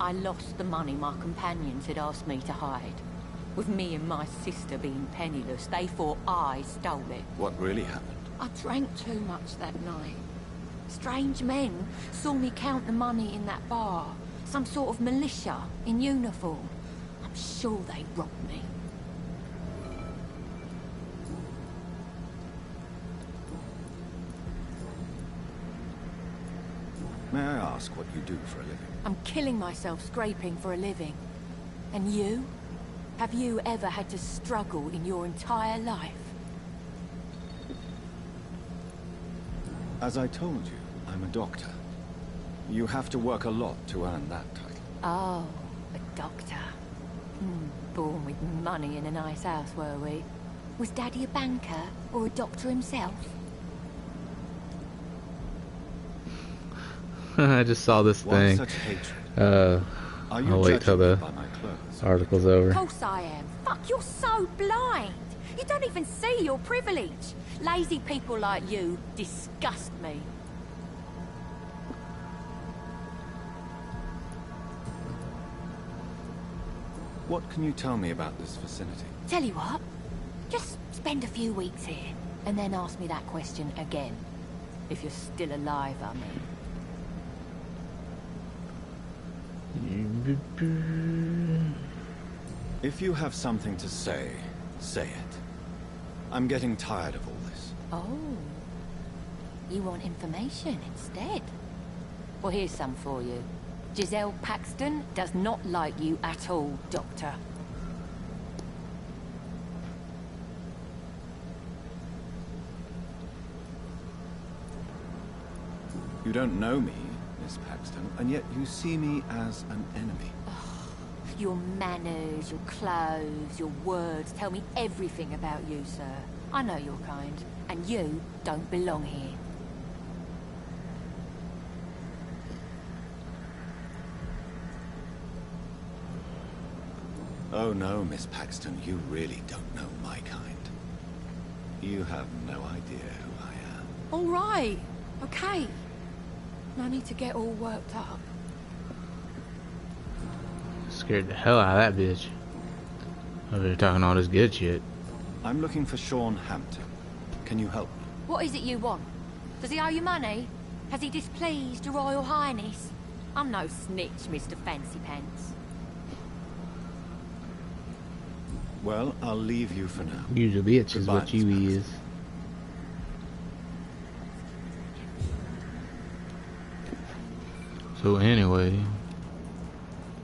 I lost the money my companions had asked me to hide. With me and my sister being penniless, they thought I stole it. What really happened? I drank too much that night. Strange men saw me count the money in that bar. Some sort of militia in uniform. I'm sure they robbed me. May I ask what you do for a living? I'm killing myself scraping for a living. And you? Have you ever had to struggle in your entire life? As I told you, I'm a doctor. You have to work a lot to earn that title. Oh, a doctor. Born with money in a nice house, were we? Was Daddy a banker or a doctor himself? I just saw this thing. Such hatred? I'll wait till the article's over. Of course I am. Fuck, you're so blind. You don't even see your privilege. Lazy people like you disgust me. What can you tell me about this vicinity? Tell you what, just spend a few weeks here, and then ask me that question again. If you're still alive, I mean. If you have something to say, say it. I'm getting tired of all this. Oh. You want information instead? Well, here's some for you. Giselle Paxton does not like you at all, Doctor. You don't know me, Miss Paxton, and yet you see me as an enemy. Your manners, your clothes, your words tell me everything about you, sir. I know your kind, and you don't belong here. Oh no, Miss Paxton, you really don't know my kind. You have no idea who I am. All right, okay. No need to get all worked up. Scared the hell out of that bitch. Over there talking all this good shit. I'm looking for Sean Hampton. Can you help me? What is it you want? Does he owe you money? Has he displeased your Royal Highness? I'm no snitch, Mr. Fancy Pants. Well, I'll leave you for now. Usual bitch is what you is. So anyway,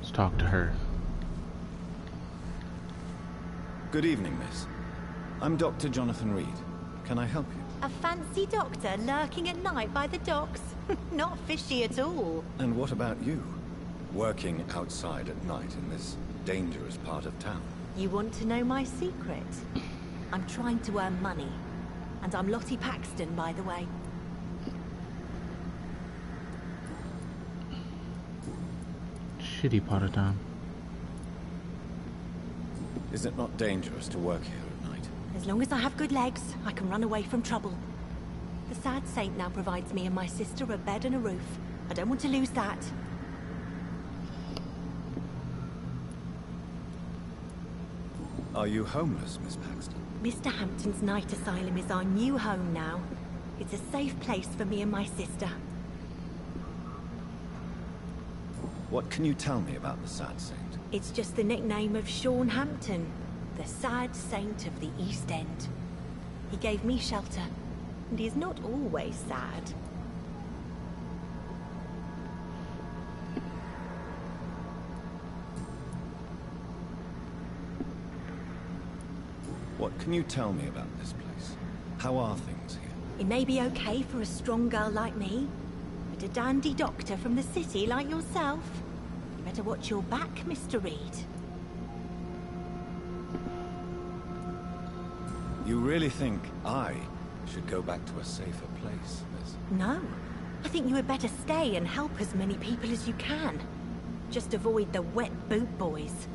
let's talk to her. Good evening, miss. I'm Dr. Jonathan Reid. Can I help you? A fancy doctor lurking at night by the docks? Not fishy at all. And what about you? Working outside at night in this dangerous part of town? You want to know my secret? I'm trying to earn money. And I'm Lottie Paxton, by the way. Shitty part of town. Is it not dangerous to work here at night? As long as I have good legs, I can run away from trouble. The sad saint now provides me and my sister a bed and a roof. I don't want to lose that. Are you homeless, Miss Paxton? Mr. Hampton's night asylum is our new home now. It's a safe place for me and my sister. What can you tell me about the Sad Saint? It's just the nickname of Sean Hampton, the sad saint of the East End. He gave me shelter, and he's not always sad. What can you tell me about this place? How are things here? It may be okay for a strong girl like me, but a dandy doctor from the city like yourself, you better watch your back, Mr. Reid. You really think I should go back to a safer place, Miss? No. I think you had better stay and help as many people as you can. Just avoid the wet boot boys.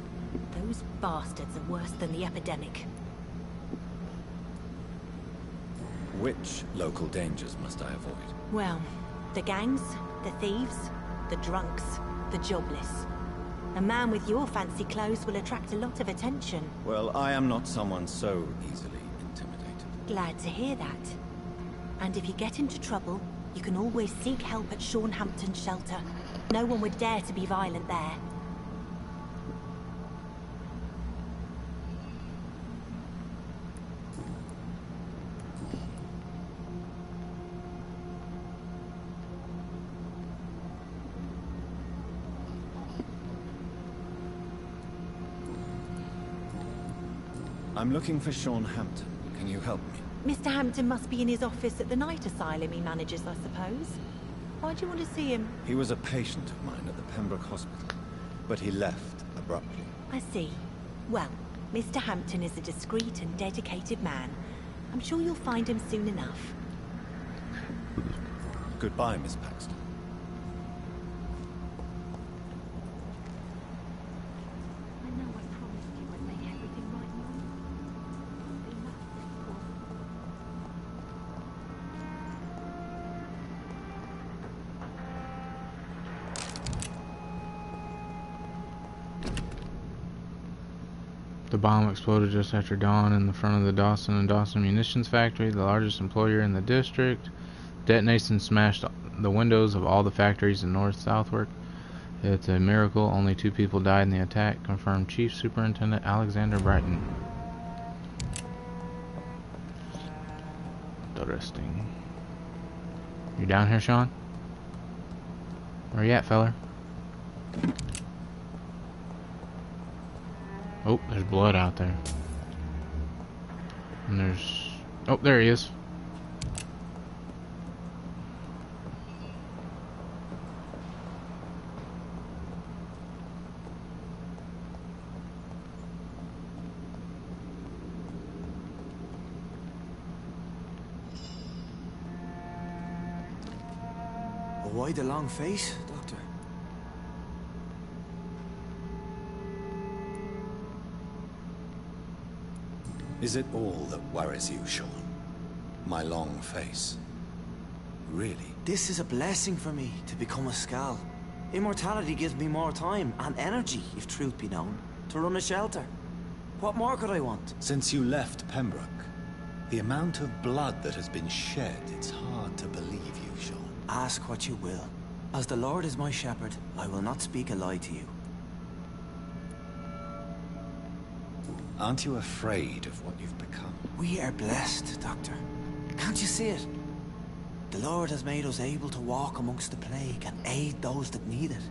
Those bastards are worse than the epidemic. Which local dangers must I avoid? Well, the gangs, the thieves, the drunks, the jobless. A man with your fancy clothes will attract a lot of attention. Well, I am not someone so easily intimidated. Glad to hear that. And if you get into trouble, you can always seek help at Sean Hampton's shelter. No one would dare to be violent there. I'm looking for Sean Hampton. Can you help me? Mr. Hampton must be in his office at the night asylum he manages, I suppose. Why do you want to see him? He was a patient of mine at the Pembroke Hospital, but he left abruptly. I see. Well, Mr. Hampton is a discreet and dedicated man. I'm sure you'll find him soon enough. Goodbye, Miss Paxton. I know I promised you I'd make everything right, Mum. Be massive, The bomb exploded just after dawn in the front of the Dawson & Dawson munitions factory, the largest employer in the district. Detonation smashed the windows of all the factories in North Southwark. It's a miracle only 2 people died in the attack, confirmed Chief Superintendent Alexander Brighton. Interesting. You down here, Sean? Where you at, feller? Oh, there's blood out there. And there's... Oh, there he is. Why the long face, Doctor? Is it all that worries you, Sean? My long face? Really? This is a blessing for me, to become a Skal. Immortality gives me more time and energy, if truth be known, to run a shelter. What more could I want? Since you left Pembroke, the amount of blood that has been shed, it's hard to believe you, Sean. Ask what you will. As the Lord is my shepherd, I will not speak a lie to you. Aren't you afraid of what you've become? We are blessed, Doctor. Can't you see it? The Lord has made us able to walk amongst the plague and aid those that need it.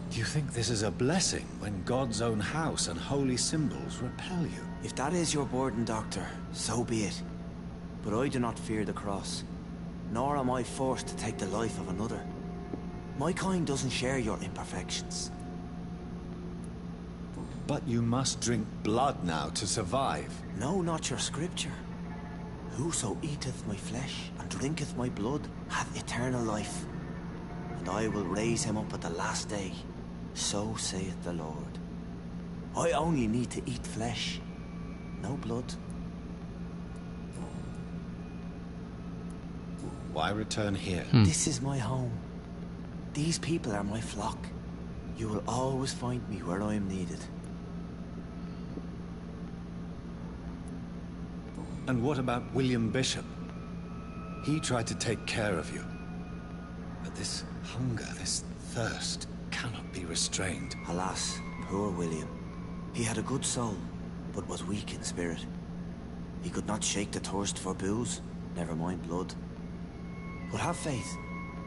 Do you think this is a blessing when God's own house and holy symbols repel you? If that is your burden, Doctor, so be it. But I do not fear the cross, nor am I forced to take the life of another. My kind doesn't share your imperfections. But you must drink blood now to survive. No, not your scripture. Whoso eateth my flesh and drinketh my blood hath eternal life, and I will raise him up at the last day. So saith the Lord. I only need to eat flesh, no blood. Why return here? This is my home. These people are my flock. You will always find me where I am needed. And what about William Bishop? He tried to take care of you. But this hunger, this thirst, cannot be restrained. Alas, poor William. He had a good soul, but was weak in spirit. He could not shake the thirst for booze, never mind blood. But have faith,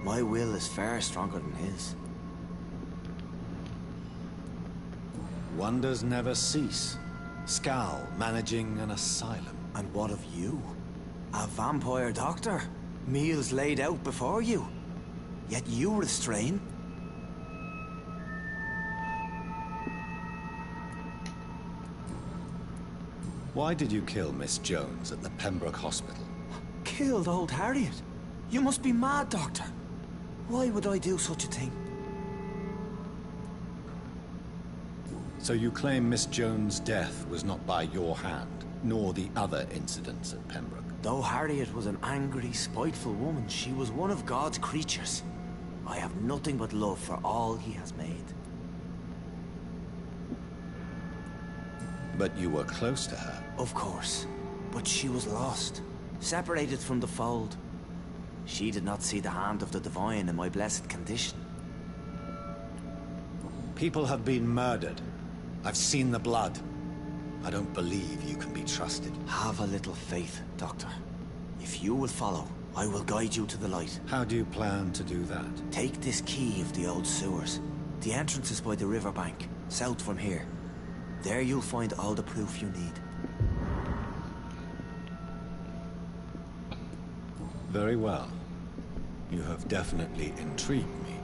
my will is far stronger than his. Wonders never cease. Scal managing an asylum. And what of you? A vampire doctor? Meals laid out before you. Yet you restrain? Why did you kill Miss Jones at the Pembroke Hospital? Killed old Harriet? You must be mad, Doctor. Why would I do such a thing? So you claim Miss Jones' death was not by your hand, nor the other incidents at Pembroke? Though Harriet was an angry, spiteful woman, she was one of God's creatures. I have nothing but love for all he has made. But you were close to her. Of course. But she was lost. Separated from the fold. She did not see the hand of the divine in my blessed condition. People have been murdered. I've seen the blood. I don't believe you can be trusted. Have a little faith, Doctor. If you will follow, I will guide you to the light. How do you plan to do that? Take this key of the old sewers. The entrance is by the riverbank, south from here. There you'll find all the proof you need. Very well. You have definitely intrigued me.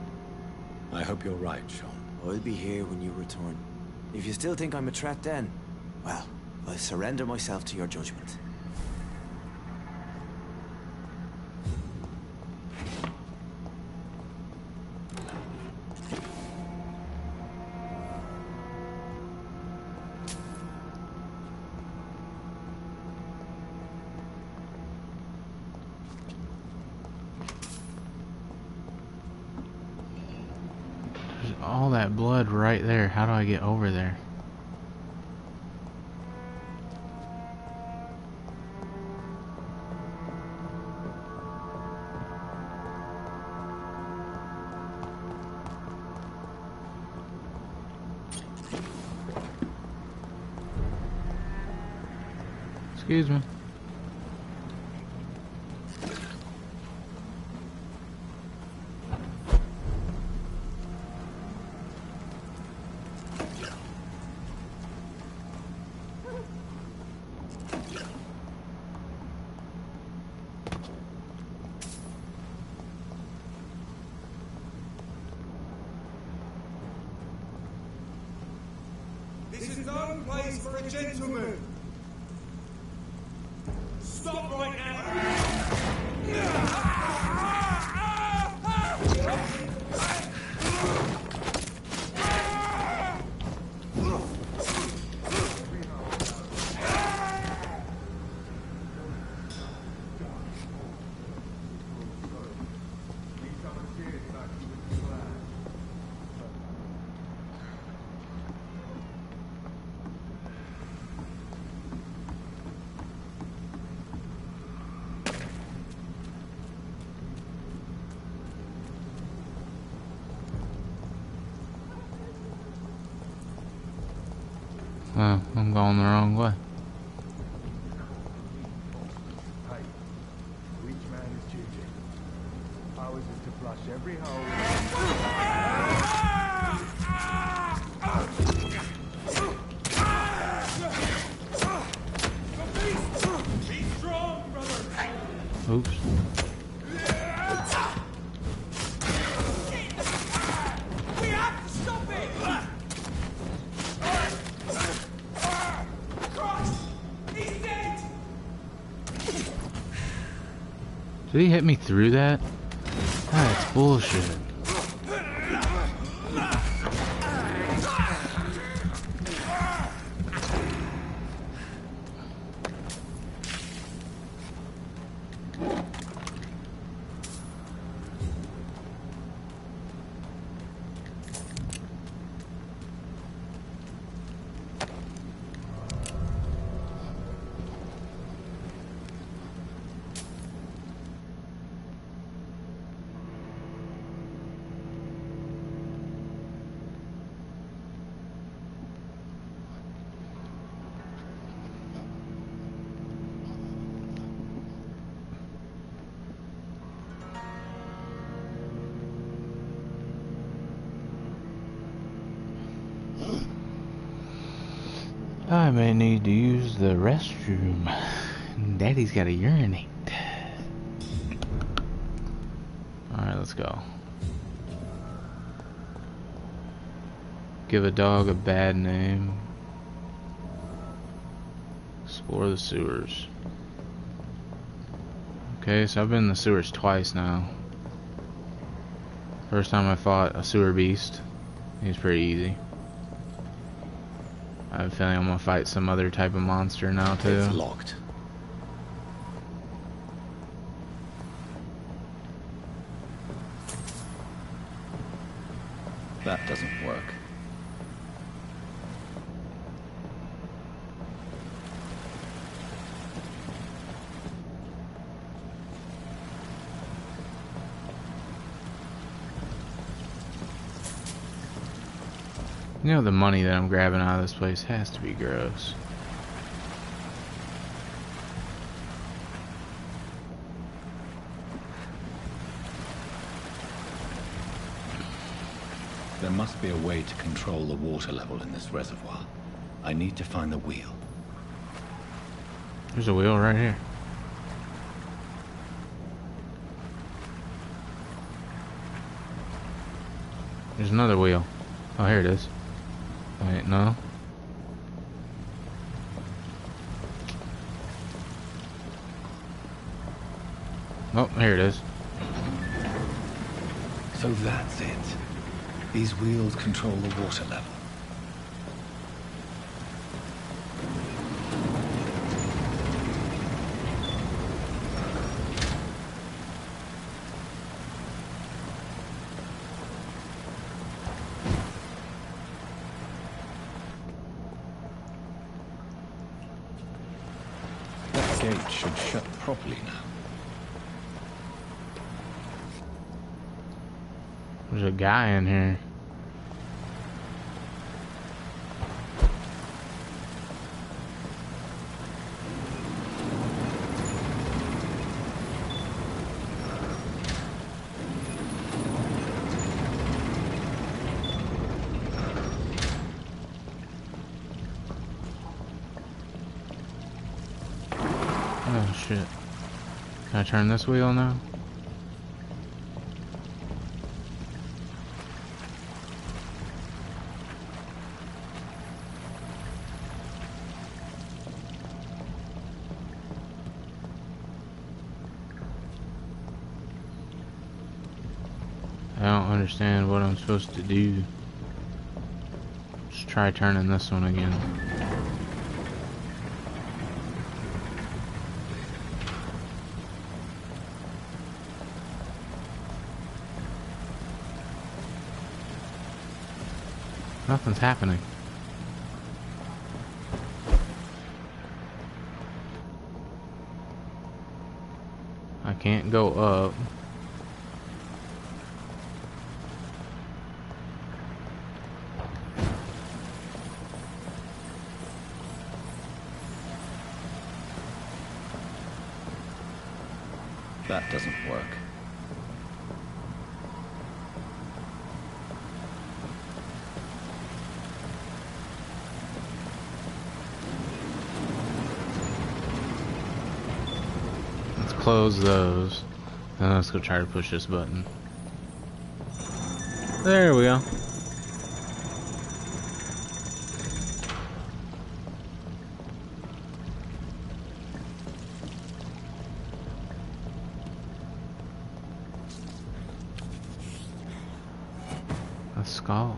I hope you're right, Sean. I'll be here when you return. If you still think I'm a threat then, well, I'll surrender myself to your judgment. All that blood right there. How do I get over there? Excuse me. This is no place for a gentleman. Stop right now. Oh, I'm going the wrong way. Hey, which man is duty? Ours is to flush every hole. Be strong, brother. Oops. We have to stop it. He's dead. Did he hit me through that? That's bullshit. I may need to use the restroom. Daddy's gotta urinate. Alright, let's go. Give a dog a bad name. Explore the sewers. Okay, so I've been in the sewers twice now. First time I fought a sewer beast. He was pretty easy. I have a feeling I'm gonna fight some other type of monster now too. It's locked. That doesn't work. You know the money that I'm grabbing out of this place has to be gross. There must be a way to control the water level in this reservoir. I need to find the wheel. There's a wheel right here. There's another wheel. Oh, here it is. Wait, no. Oh, here it is. So that's it. These wheels control the water level. That gate should shut properly now. There's a guy in here. Oh shit. Can I turn this wheel now? I don't understand what I'm supposed to do. Let's try turning this one again. Nothing's happening. I can't go up. That doesn't work. Let's close those. And let's go try to push this button. There we go. Skull,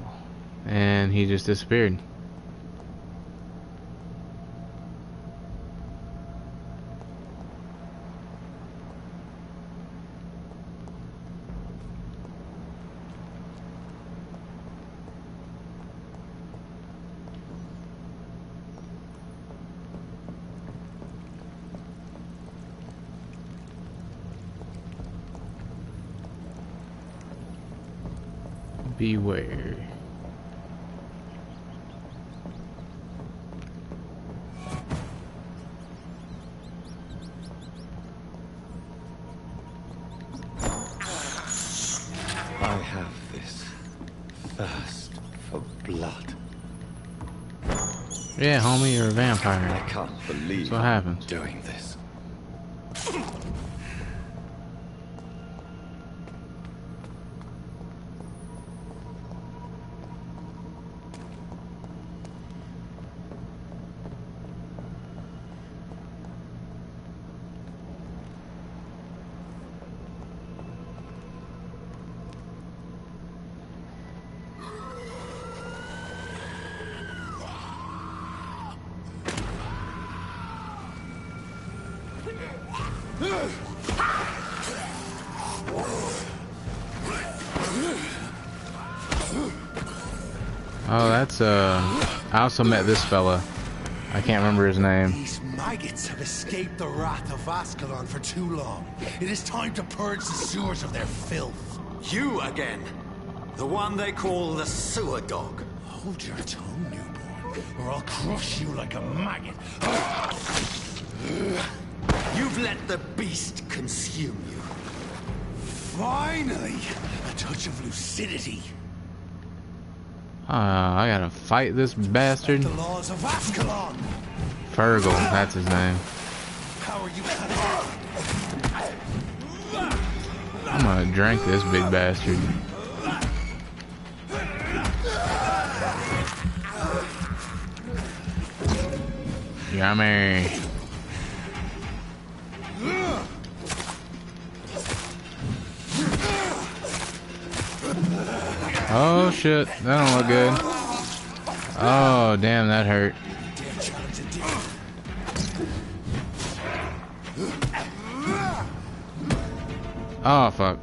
and he just disappeared. Beware. I have this thirst for blood. Yeah, homie, you're a vampire. I can't believe That's what happens. I'm doing this. Oh, that's I also met this fella. I can't remember his name. These maggots have escaped the wrath of Ascalon for too long. It is time to purge the sewers of their filth. You again. The one they call the sewer dog. Hold your tongue, newborn, or I'll crush you like a maggot. You've let the beast consume you. Finally, a touch of lucidity. I gotta fight this bastard. The laws of Ascalon. Fergal, that's his name. How are you? I'm gonna drink this big bastard. Yummy. Oh shit, that don't look good. Oh damn, that hurt. Oh fuck.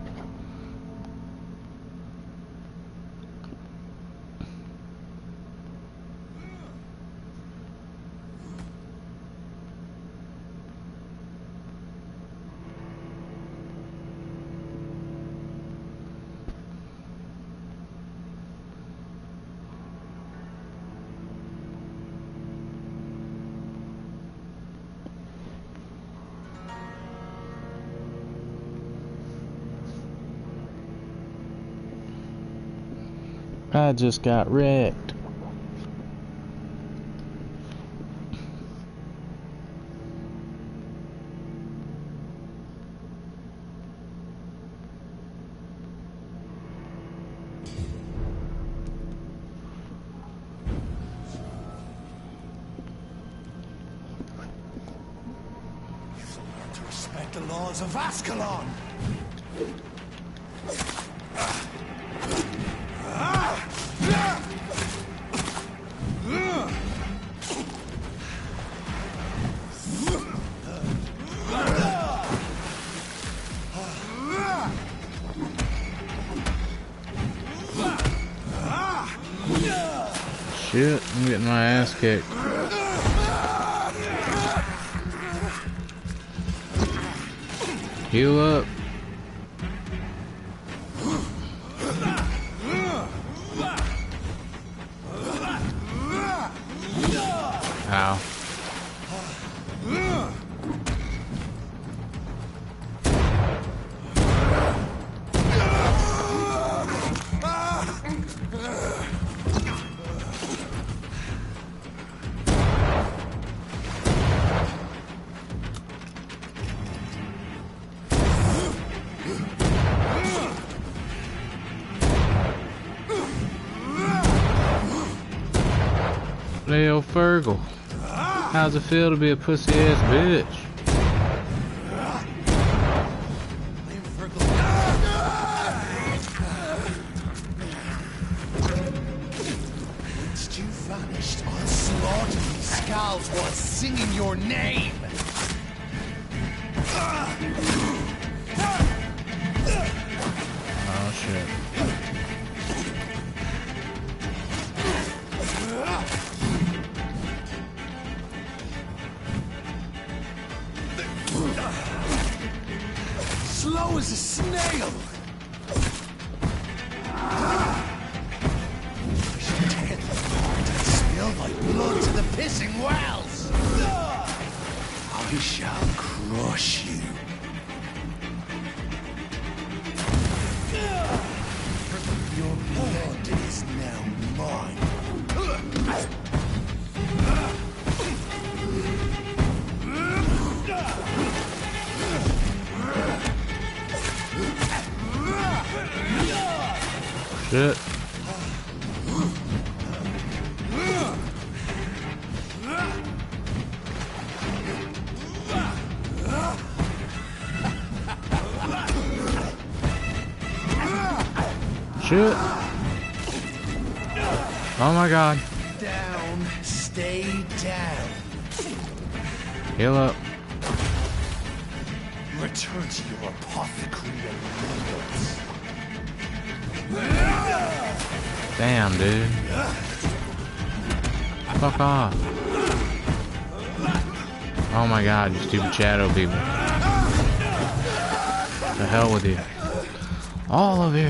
I just got wrecked. Learn to respect the laws of Ascalon. Shit, I'm getting my ass kicked. Heal up. Ow. Leo Fergal. How's it feel to be a pussy ass bitch? Whilst you vanished, I'll slaughter these skulls while singing your name. Oh shit. Slow as a snail. I should tear them apart and spill my blood to the pissing wells. I shall crush you. Your blood is now mine. Shit. Shit. Oh my god. Down. Stay down. Heal up. Return to your apothecary and needles. Damn, dude. Fuck off. Oh my god, you stupid shadow people. The hell with you. All of you.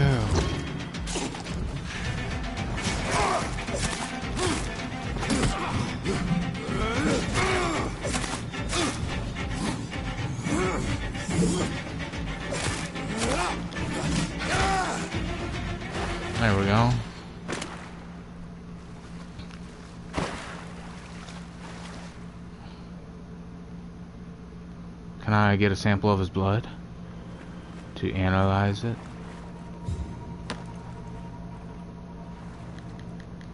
There we go. Can I get a sample of his blood to analyze it?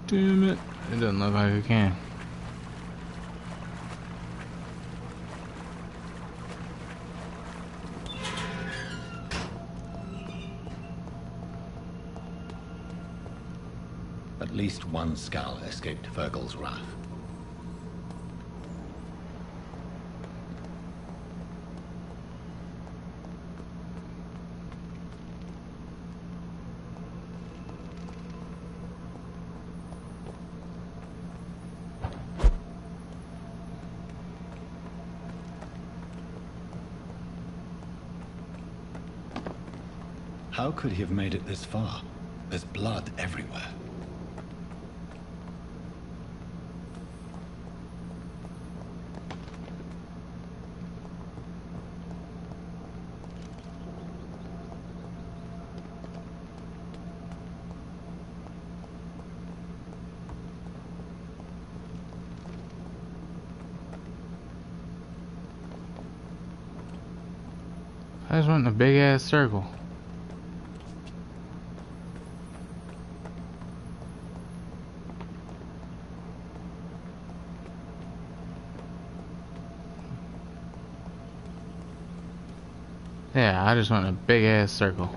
Damn it. It doesn't look like I can. At least one skull escaped Virgil's wrath. How could he have made it this far? There's blood everywhere. I just went in a big ass circle. Yeah, I just went in a big ass circle.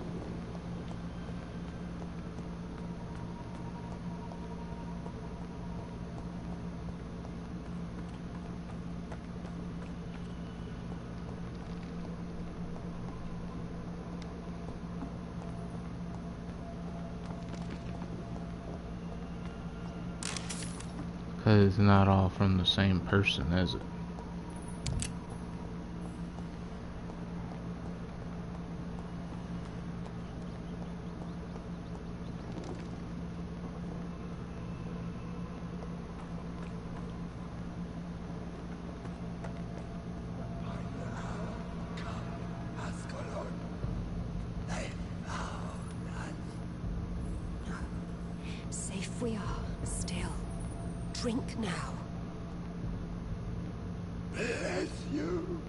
Because it's not all from the same person, is it? Safe we are, still. Drink now. Bless you,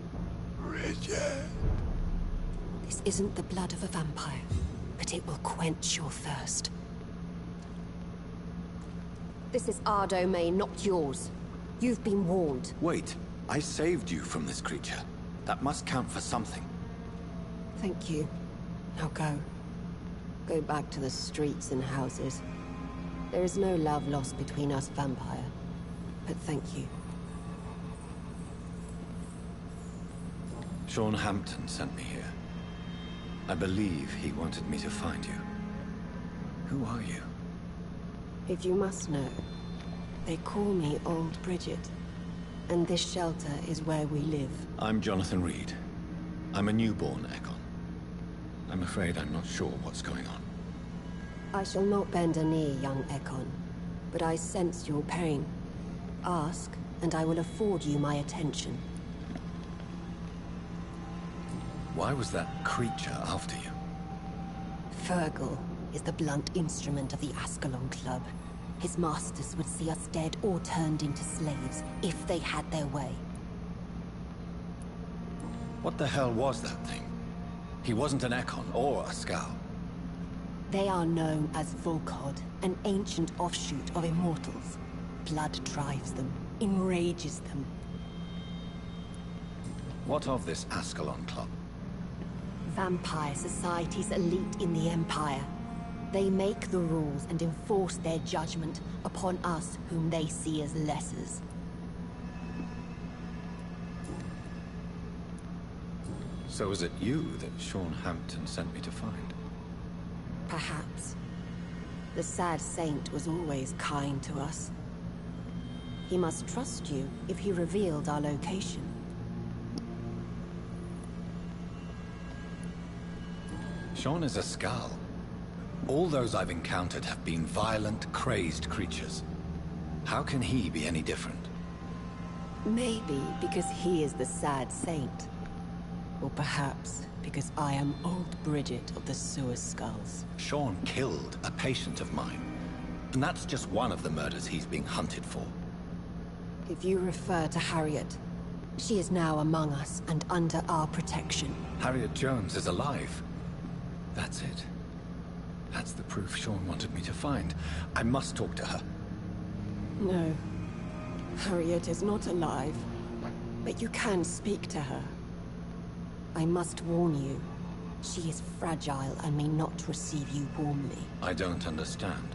Richard. This isn't the blood of a vampire, but it will quench your thirst. This is our domain, not yours. You've been warned. Wait, I saved you from this creature. That must count for something. Thank you. Now go. Go back to the streets and houses. There is no love lost between us, vampire. But thank you. Sean Hampton sent me here. I believe he wanted me to find you. Who are you? If you must know, they call me Old Bridget. And this shelter is where we live. I'm Jonathan Reid. I'm a newborn Ekon. I'm afraid I'm not sure what's going on. I shall not bend a knee, young Ekon, but I sense your pain. Ask, and I will afford you my attention. Why was that creature after you? Virgil is the blunt instrument of the Ascalon Club. His masters would see us dead or turned into slaves, if they had their way. What the hell was that thing? He wasn't an Ekon or a Scowl. They are known as Volkod, an ancient offshoot of immortals. Blood drives them, enrages them. What of this Ascalon Club? Vampire society's elite in the Empire. They make the rules and enforce their judgment upon us whom they see as lessers. So is it you that Sean Hampton sent me to find? Perhaps. The sad saint was always kind to us. He must trust you if he revealed our location. Sean is a Skal. All those I've encountered have been violent, crazed creatures. How can he be any different? Maybe because he is the sad saint. Or perhaps because I am old Bridget of the Sewer Skulls. Sean killed a patient of mine. And that's just one of the murders he's being hunted for. If you refer to Harriet, she is now among us and under our protection. Harriet Jones is alive. That's it. That's the proof Sean wanted me to find. I must talk to her. No. Harriet is not alive. But you can speak to her. I must warn you. She is fragile and may not receive you warmly. I don't understand.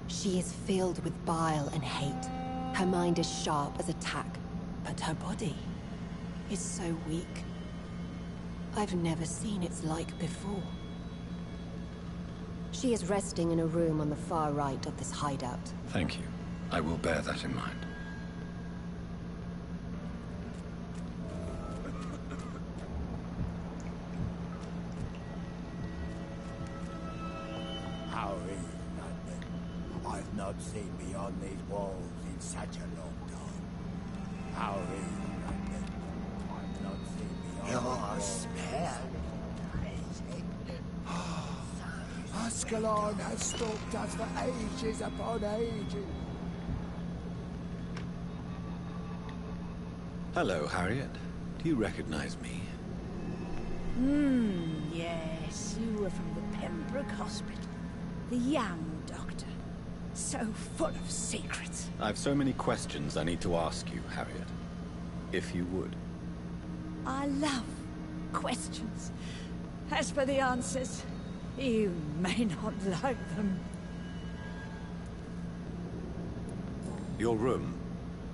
She is filled with bile and hate. Her mind is sharp as a tack, but her body is so weak. I've never seen its like before. She is resting in a room on the far right of this hideout. Thank you. I will bear that in mind. How is it, London? I've not seen beyond these walls in such a long time. How is it, London? I've not seen beyond these walls. Ascalon has stalked us for ages upon ages. Hello, Harriet. Do you recognize me? Yes, you were from the Pembroke Hospital. The young doctor. So full of secrets. I've so many questions I need to ask you, Harriet. If you would. I love questions. As for the answers, you may not like them. Your room.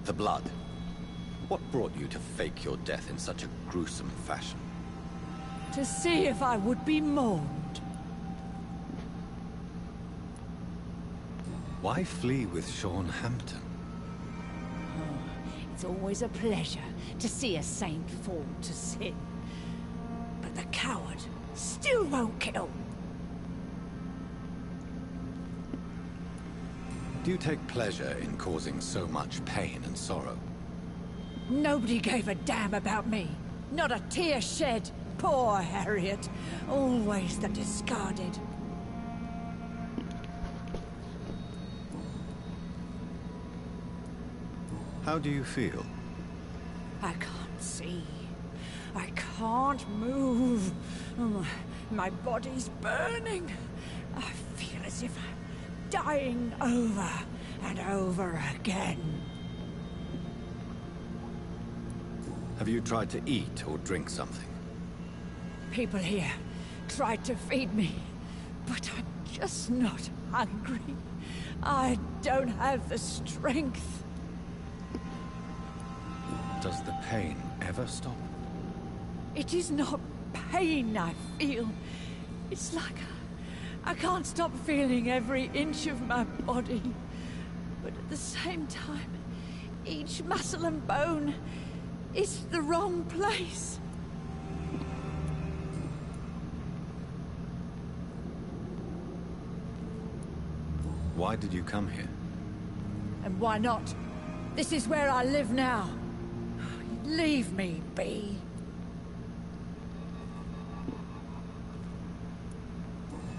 The blood. What brought you to fake your death in such a gruesome fashion? To see if I would be mourned. Why flee with Sean Hampton? It's always a pleasure to see a saint fall to sin. But the coward still won't kill. Do you take pleasure in causing so much pain and sorrow? Nobody gave a damn about me. Not a tear shed. Poor Harriet. Always the discarded. How do you feel? I can't see. I can't move. My body's burning. I feel as if I'm dying over and over again. Have you tried to eat or drink something? People here tried to feed me, but I'm just not hungry. I don't have the strength. Does the pain ever stop? It is not pain I feel. It's like I can't stop feeling every inch of my body. But at the same time, each muscle and bone is the wrong place. Why did you come here? And why not? This is where I live now. Leave me be.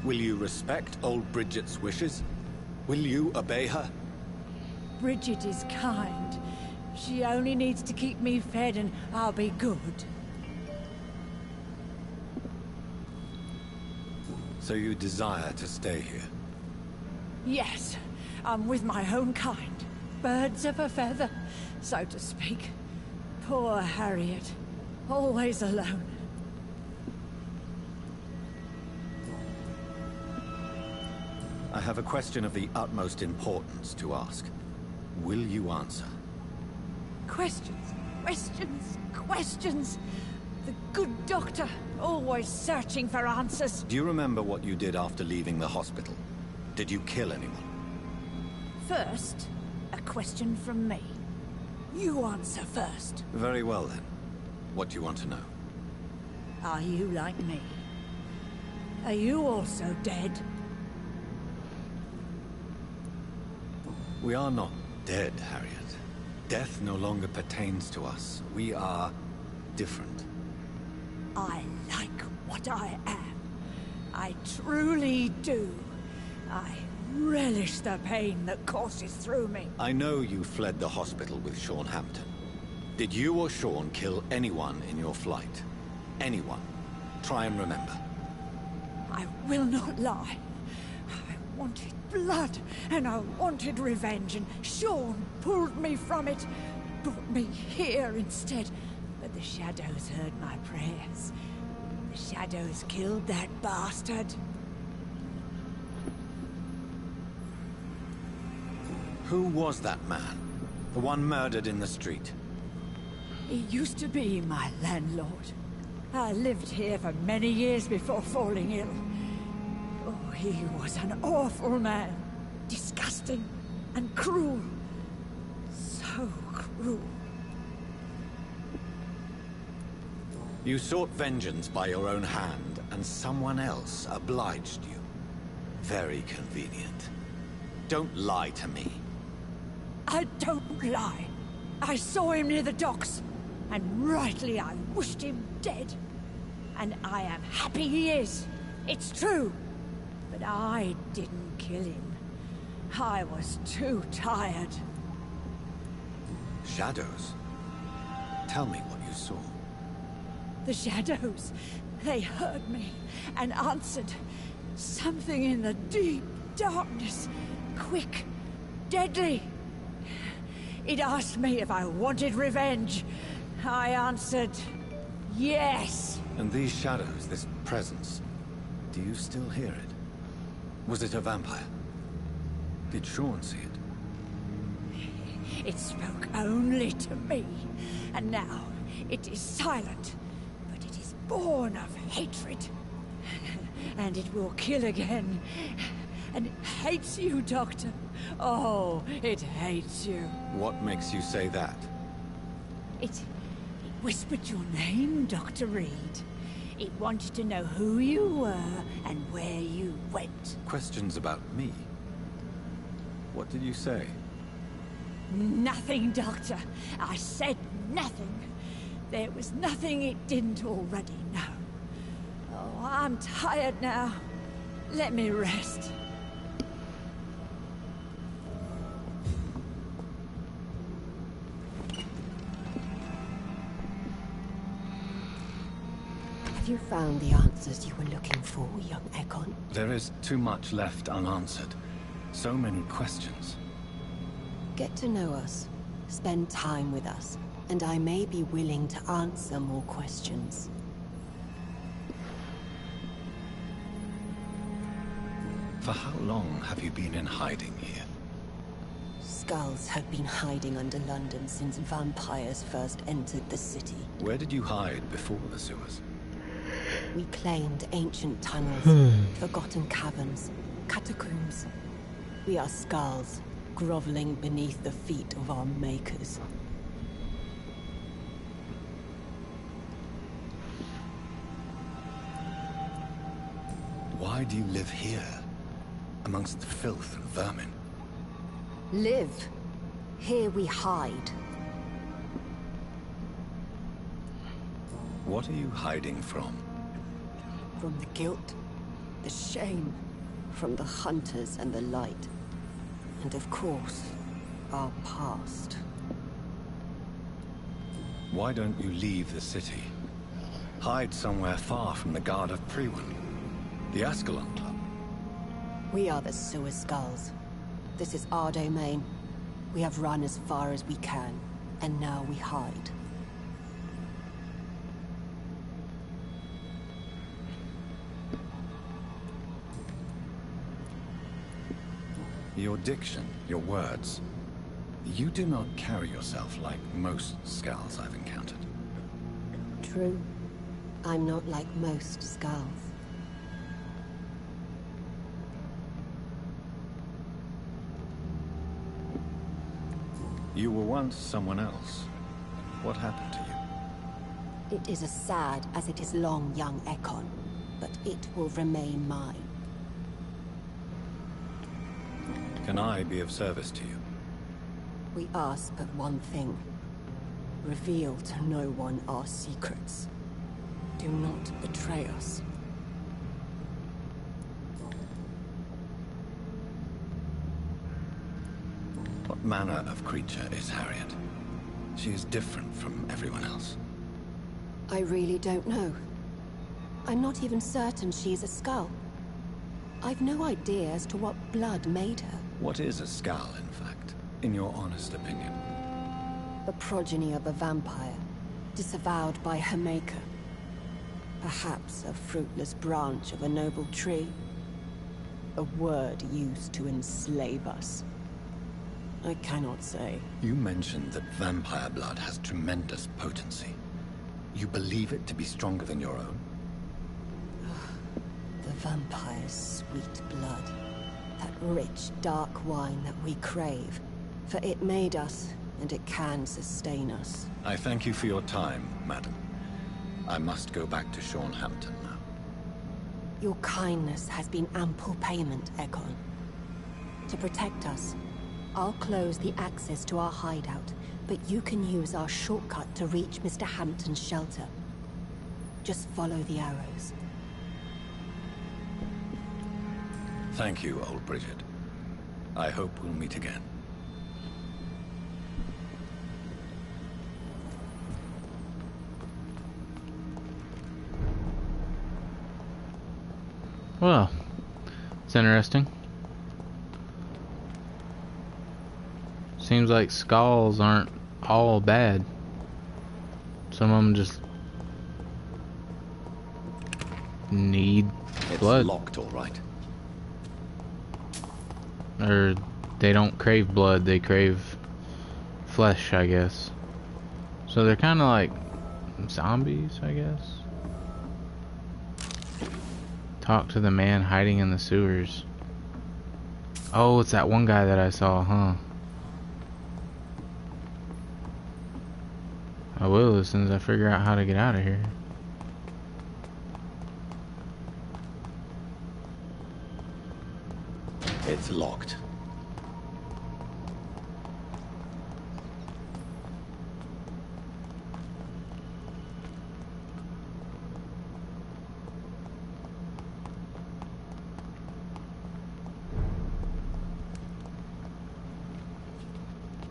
Will you respect old Bridget's wishes? Will you obey her? Bridget is kind. She only needs to keep me fed and I'll be good. So you desire to stay here? Yes, I'm with my own kind. Birds of a feather, so to speak. Poor Harriet. Always alone. I have a question of the utmost importance to ask. Will you answer? Questions, questions, questions. The good doctor, always searching for answers. Do you remember what you did after leaving the hospital? Did you kill anyone? First, a question from me. You answer first. Very well then. What do you want to know? Are you like me? Are you also dead? We are not dead, Harriet. Death no longer pertains to us. We are different. I like what I am. I truly do. I relish the pain that courses through me. I know you fled the hospital with Sean Hampton. Did you or Sean kill anyone in your flight? Anyone? Try and remember. I will not lie. I wanted blood, and I wanted revenge, and Sean pulled me from it, brought me here instead. But the shadows heard my prayers. The shadows killed that bastard. Who was that man? The one murdered in the street? He used to be my landlord. I lived here for many years before falling ill. Oh, he was an awful man. Disgusting and cruel. So cruel. You sought vengeance by your own hand, and someone else obliged you. Very convenient. Don't lie to me. I don't lie. I saw him near the docks, and rightly I wished him dead. And I am happy he is. It's true. But I didn't kill him. I was too tired. Shadows? Tell me what you saw. The shadows, they heard me and answered. Something in the deep darkness. Quick, deadly. It asked me if I wanted revenge. I answered, yes. And these shadows, this presence, do you still hear it? Was it a vampire? Did Sean see it? It spoke only to me, and now it is silent, but it is born of hatred. And it will kill again. And it hates you, Doctor. Oh, it hates you. What makes you say that? It whispered your name, Dr. Reid. It wanted to know who you were and where you went. Questions about me? What did you say? Nothing, Doctor. I said nothing. There was nothing it didn't already know. Oh, I'm tired now. Let me rest. Have you found the answers you were looking for, young Egon? There is too much left unanswered. So many questions. Get to know us. Spend time with us. And I may be willing to answer more questions. For how long have you been in hiding here? Skulls have been hiding under London since vampires first entered the city. Where did you hide before the sewers? We claimed ancient tunnels, forgotten caverns, catacombs. We are skulls, groveling beneath the feet of our makers. Why do you live here, amongst the filth and vermin? Live. Here we hide. What are you hiding from? From the guilt, the shame, from the hunters and the light. And of course, our past. Why don't you leave the city? Hide somewhere far from the Guard of Priwen. The Ascalon Club? We are the Sewer Skulls. This is our domain. We have run as far as we can, and now we hide. Your diction, your words. You do not carry yourself like most Skulls I've encountered. True. I'm not like most Skulls. You were once someone else. What happened to you? It is as sad as it is long, young Ekon, but it will remain mine. Can I be of service to you? We ask but one thing. Reveal to no one our secrets. Do not betray us. What manner of creature is Harriet? She is different from everyone else. I really don't know. I'm not even certain she's a Skull. I've no idea as to what blood made her. What is a Skull, in fact, in your honest opinion? The progeny of a vampire, disavowed by her maker. Perhaps a fruitless branch of a noble tree. A word used to enslave us. I cannot say. You mentioned that vampire blood has tremendous potency. You believe it to be stronger than your own? The vampire's sweet blood. That rich, dark wine that we crave. For it made us, and it can sustain us. I thank you for your time, madam. I must go back to Hampton now. Your kindness has been ample payment, Ekon. To protect us, I'll close the access to our hideout, but you can use our shortcut to reach Mr. Hampton's shelter. Just follow the arrows. Thank you, old Bridget. I hope we'll meet again. Well, it's interesting. Seems like skulls aren't all bad. Some of them just need blood. It's locked, all right. Or they don't crave blood, they crave flesh, I guess. So they're kind of like zombies, I guess. Talk to the man hiding in the sewers. Oh, it's that one guy that I saw, huh? I will as soon as I figure out how to get out of here. It's locked.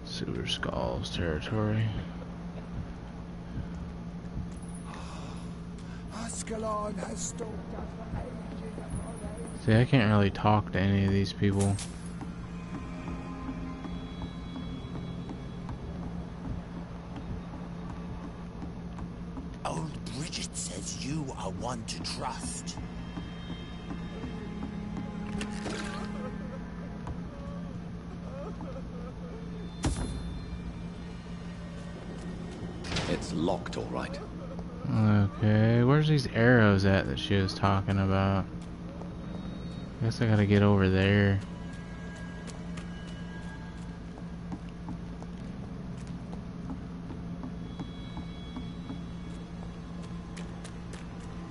Sewer Skulls territory. Ascalon has stalked us for ages upon ages. See, I can't really talk to any of these people. Old Bridget says you are one to trust. It's locked, all right. Okay, where's these arrows at that she was talking about? I guess I gotta get over there.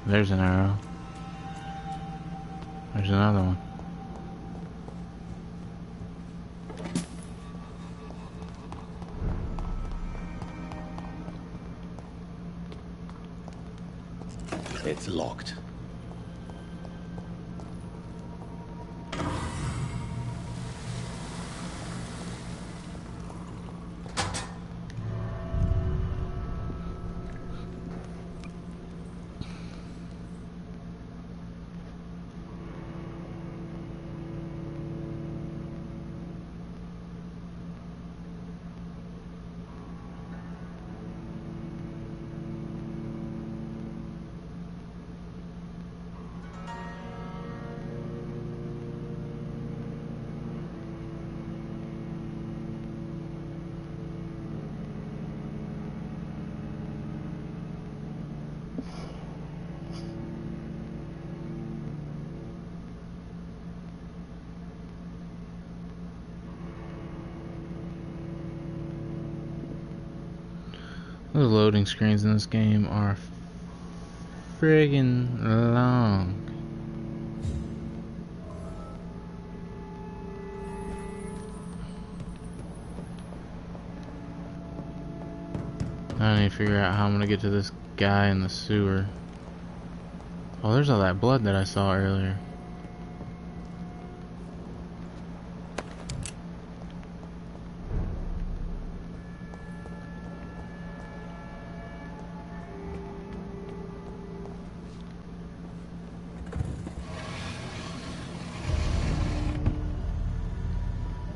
There's an arrow. There's another one. It's locked. The loading screens in this game are friggin' long. I need to figure out how I'm gonna get to this guy in the sewer. Oh, there's all that blood that I saw earlier.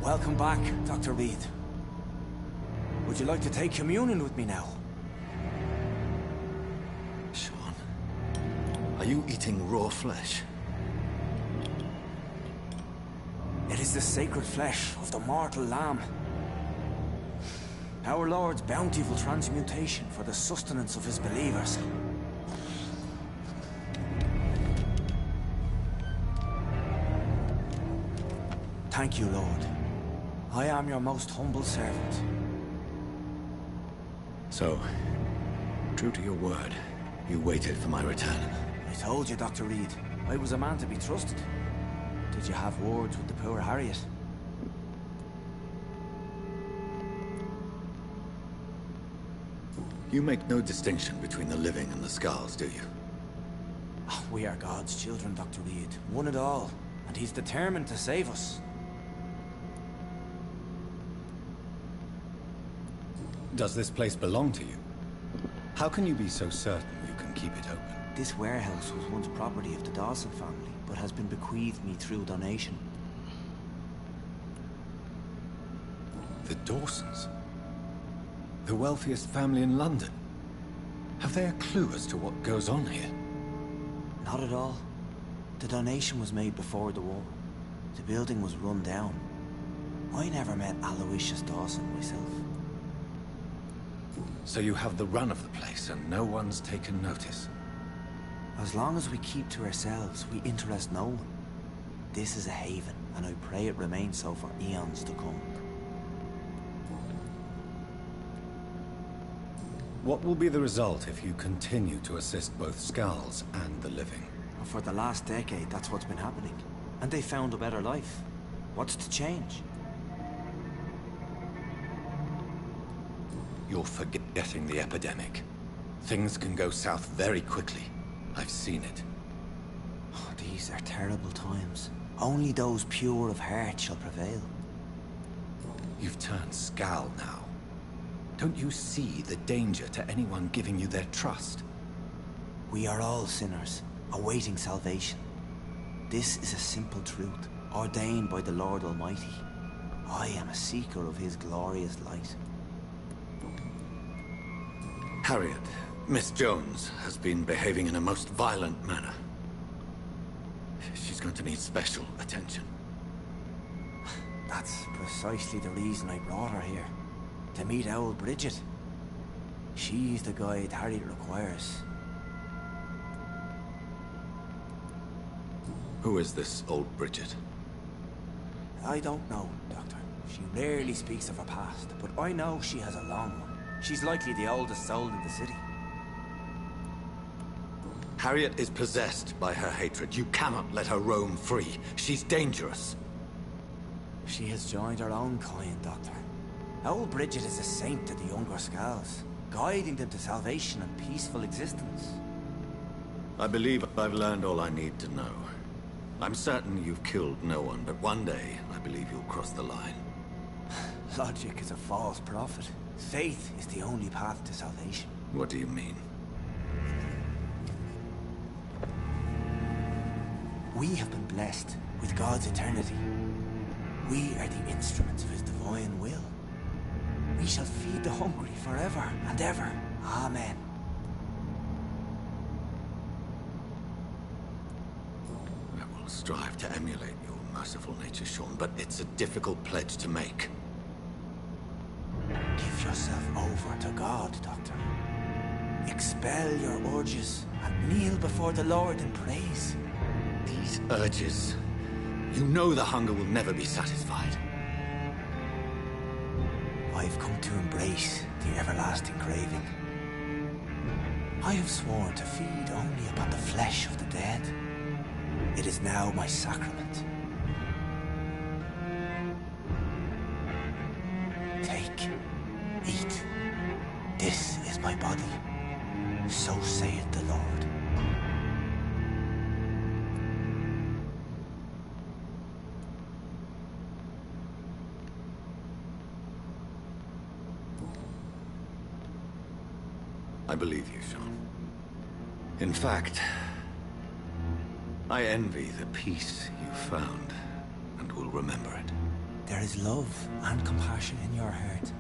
Welcome back, Dr. Reid. Would you like to take communion with me now? Sean, are you eating raw flesh? It is the sacred flesh of the mortal lamb. Our Lord's bountiful transmutation for the sustenance of his believers. Thank you, Lord. I am your most humble servant. So, true to your word, you waited for my return. I told you, Dr. Reid, I was a man to be trusted. Did you have words with the poor Harriet? You make no distinction between the living and the scars, do you? We are God's children, Dr. Reid. One and all. And he's determined to save us. Does this place belong to you? How can you be so certain you can keep it open? This warehouse was once property of the Dawson family, but has been bequeathed me through donation. The Dawsons? The wealthiest family in London? Have they a clue as to what goes on here? Not at all. The donation was made before the war. The building was run down. I never met Aloysius Dawson myself. So you have the run of the place and no one's taken notice? As long as we keep to ourselves, we interest no one. This is a haven, and I pray it remains so for eons to come. What will be the result if you continue to assist both Skulls and the living? For the last decade, that's what's been happening. And they found a better life. What's to change? You're forgetting the epidemic. Things can go south very quickly. I've seen it. Oh, these are terrible times. Only those pure of heart shall prevail. You've turned Skal now. Don't you see the danger to anyone giving you their trust? We are all sinners, awaiting salvation. This is a simple truth, ordained by the Lord Almighty. I am a seeker of his glorious light. Harriet, Miss Jones, has been behaving in a most violent manner. She's going to need special attention. That's precisely the reason I brought her here. To meet old Bridget. She's the guide Harriet requires. Who is this old Bridget? I don't know, Doctor. She rarely speaks of her past, but I know she has a long one. She's likely the oldest soul in the city. Harriet is possessed by her hatred. You cannot let her roam free. She's dangerous. She has joined her own kind, Doctor. Old Bridget is a saint to the younger Skulls, guiding them to salvation and peaceful existence. I believe I've learned all I need to know. I'm certain you've killed no one, but one day I believe you'll cross the line. Logic is a false prophet. Faith is the only path to salvation. What do you mean? We have been blessed with God's eternity. We are the instruments of his divine will. We shall feed the hungry forever and ever. Amen. I will strive to emulate your merciful nature, Sean, but it's a difficult pledge to make. Give yourself over to God, Doctor. Expel your urges and kneel before the Lord in praise. These urges. You know the hunger will never be satisfied. I've come to embrace the everlasting craving. I have sworn to feed only upon the flesh of the dead. It is now my sacrament. Take, eat. This is my body. So saith the Lord. I believe you, Sean. In fact, I envy the peace you found, and will remember it. There is love and compassion in your heart.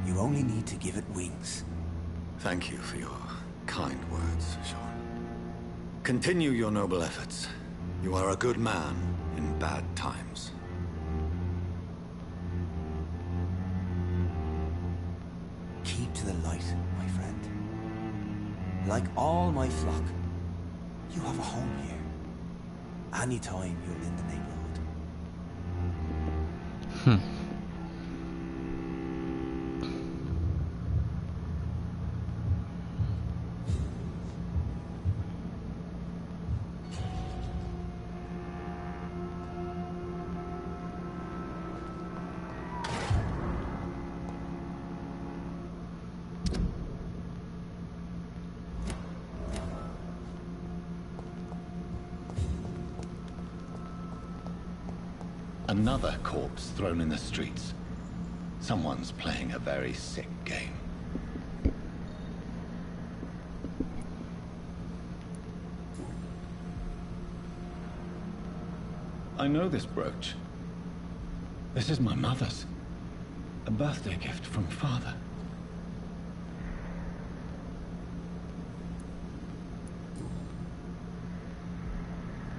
You only need to give it wings. Thank you for your kind words, Sean. Continue your noble efforts. You are a good man in bad times. Keep to the light, my friend. Like all my flock, you have a home here. Anytime you're in the neighborhood. Another corpse thrown in the streets. Someone's playing a very sick game. I know this brooch. This is my mother's. A birthday gift from father.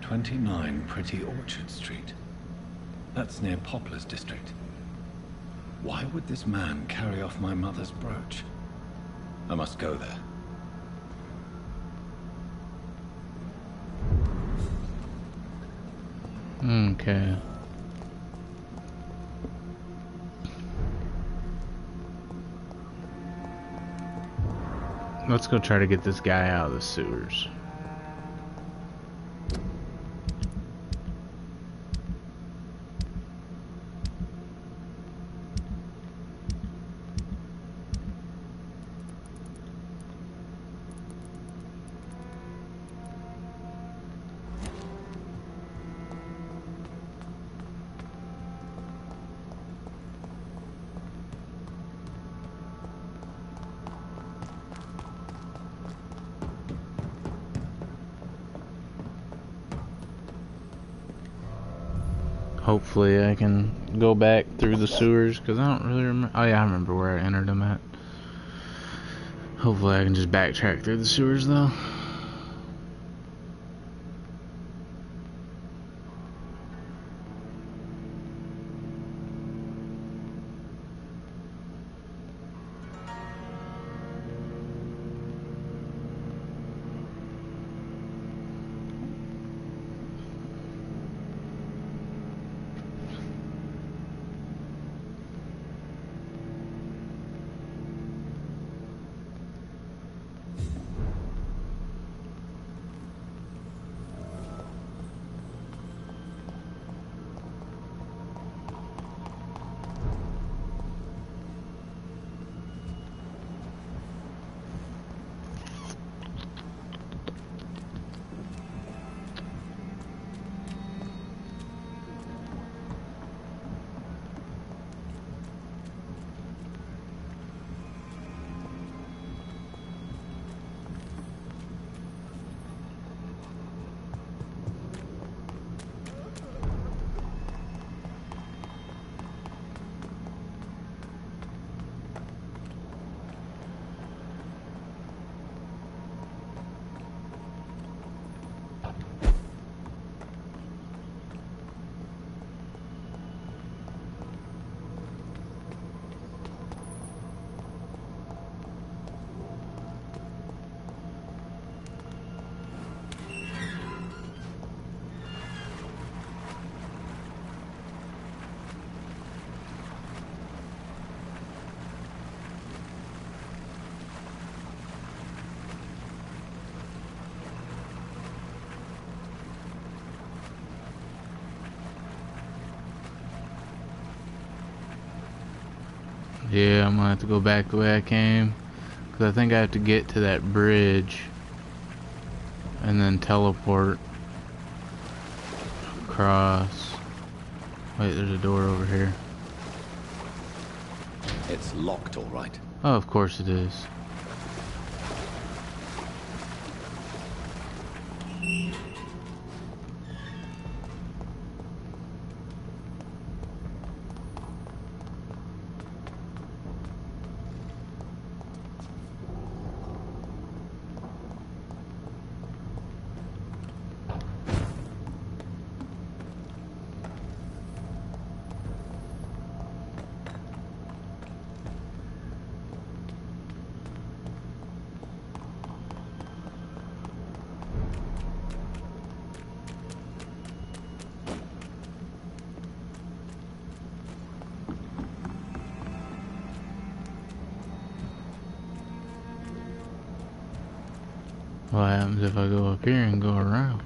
"29 Pretty Orchard Street. That's near Poplar's district. Why would this man carry off my mother's brooch? I must go there. Okay. Let's go try to get this guy out of the sewers. Hopefully I can go back through the sewers, because I don't really remember. Oh yeah, I remember where I entered them at. Hopefully I can just backtrack through the sewers though. Yeah, I'm gonna have to go back the way I came. Because I think I have to get to that bridge. And then teleport across. Wait, there's a door over here. It's locked, all right. Oh, of course it is. What happens if I go up here and go around?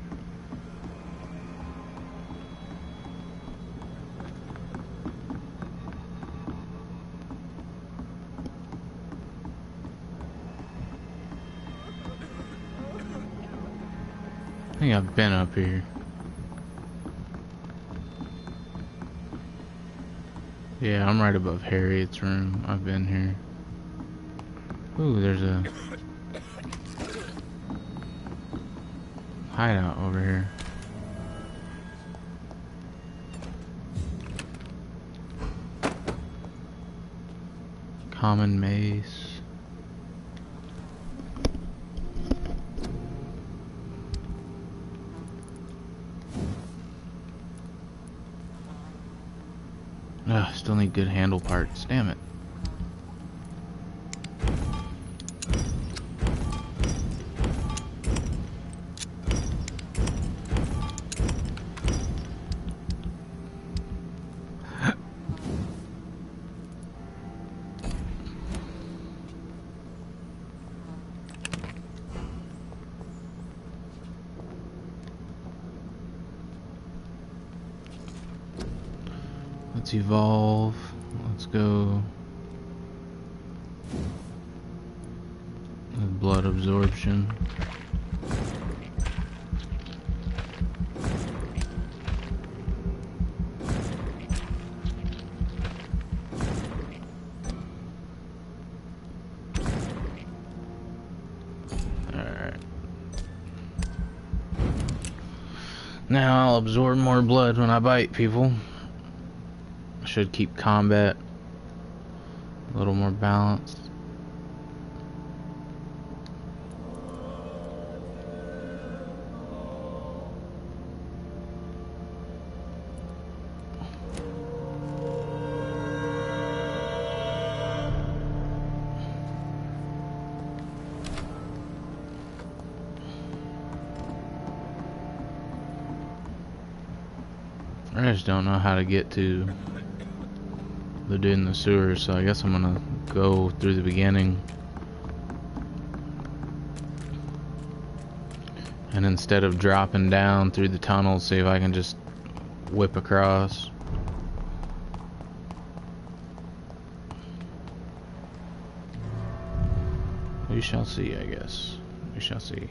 I think I've been up here. Yeah, I'm right above Harriet's room. I've been here. Ooh, there's a hideout over here. Common mace. Ugh, still need good handle parts. Damn it. Let's evolve. Let's go. Blood absorption. Alright. Now I'll absorb more blood when I bite people. Should keep combat a little more balanced. I just don't know how to get to the dude in the sewers, so I guess I'm gonna go through the beginning. And instead of dropping down through the tunnel, see if I can just whip across. We shall see, I guess. We shall see.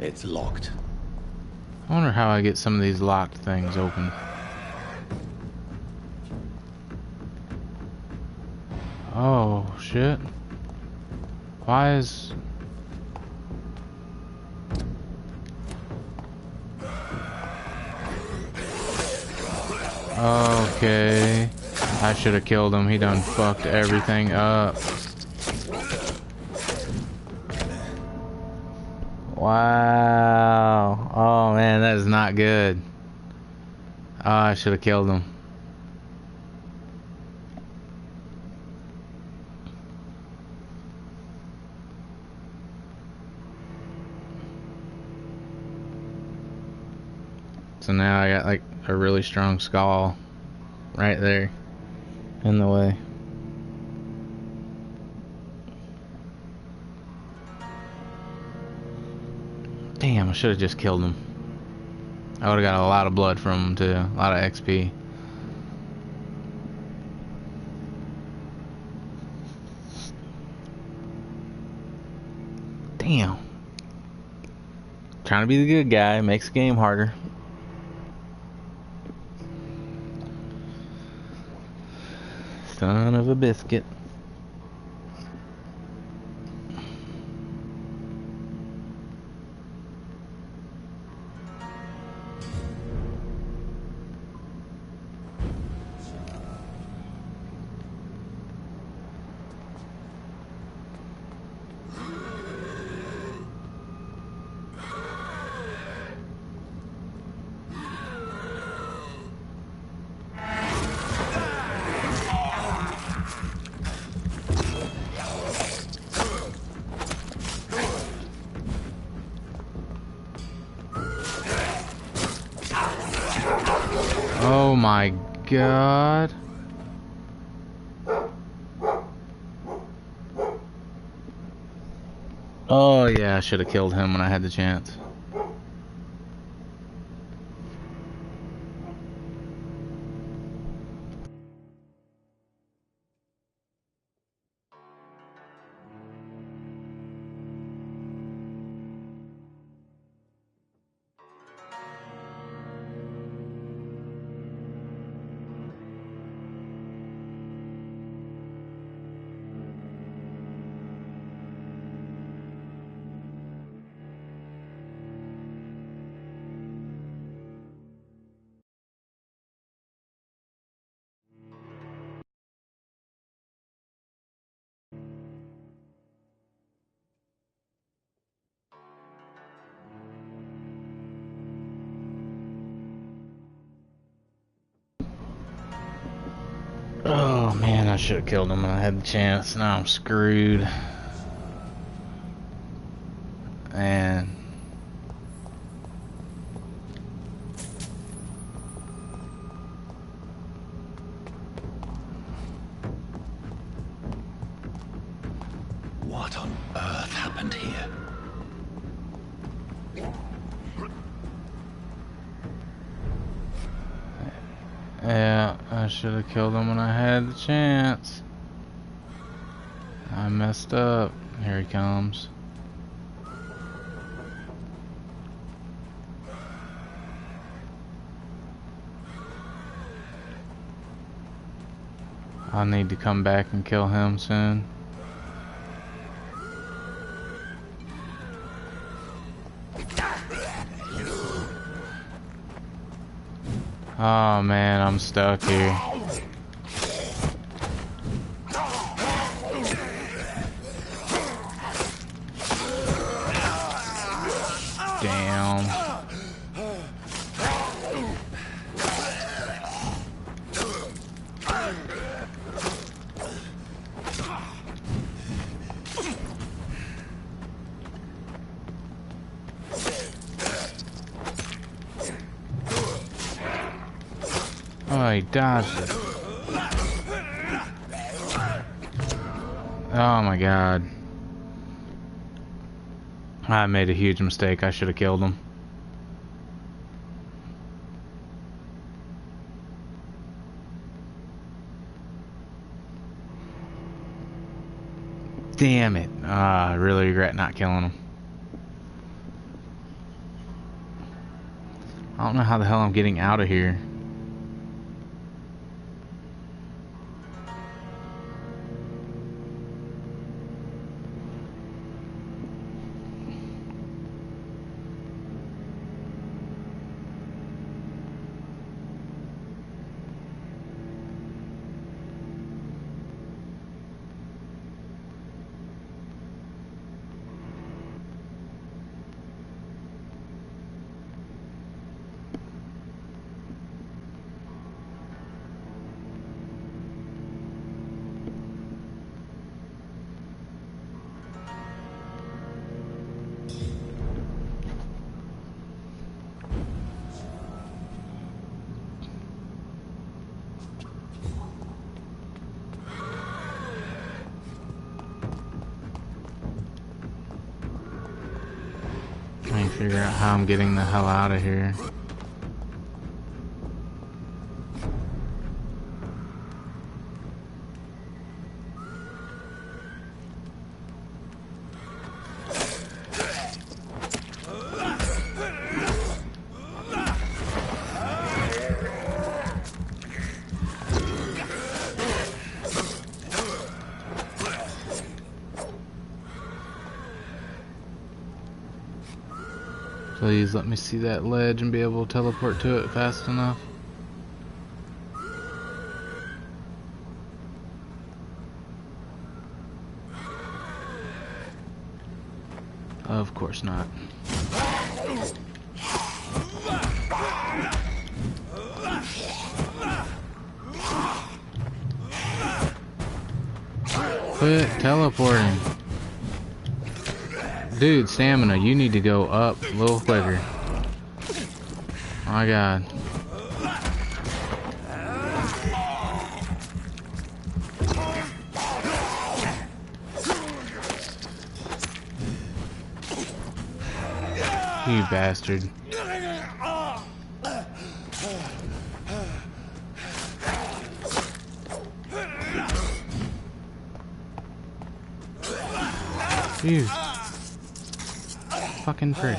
It's locked. I wonder how I get some of these locked things open. Oh, shit. Why is... Okay. I should have killed him. He done fucked everything up. Wow. Oh man, that is not good. Oh, I should have killed him. So now I got like a really strong skull right there in the way. Damn, I should have just killed him. I would have got a lot of blood from him too, a lot of XP. Damn. Trying to be the good guy makes the game harder. Son of a biscuit. Oh my god. Oh yeah, I should have killed him when I had the chance. Oh man, I should have killed him when I had the chance. Now I'm screwed. And what on earth happened here? yeah, I should have killed him when I had the chance. I messed up. Here he comes. I'll need to come back and kill him soon. Oh man, I'm stuck here. Damn. Oh, he dodged it. Oh my god. I made a huge mistake. I should have killed him. Damn it. I really regret not killing him. I don't know how the hell I'm getting out of here. Trying to figure out how I'm getting the hell out of here. Please let me see that ledge and be able to teleport to it fast enough. Of course not. Quit teleporting. Dude, stamina, you need to go up a little quicker. Oh my god. You bastard. You fucking prick.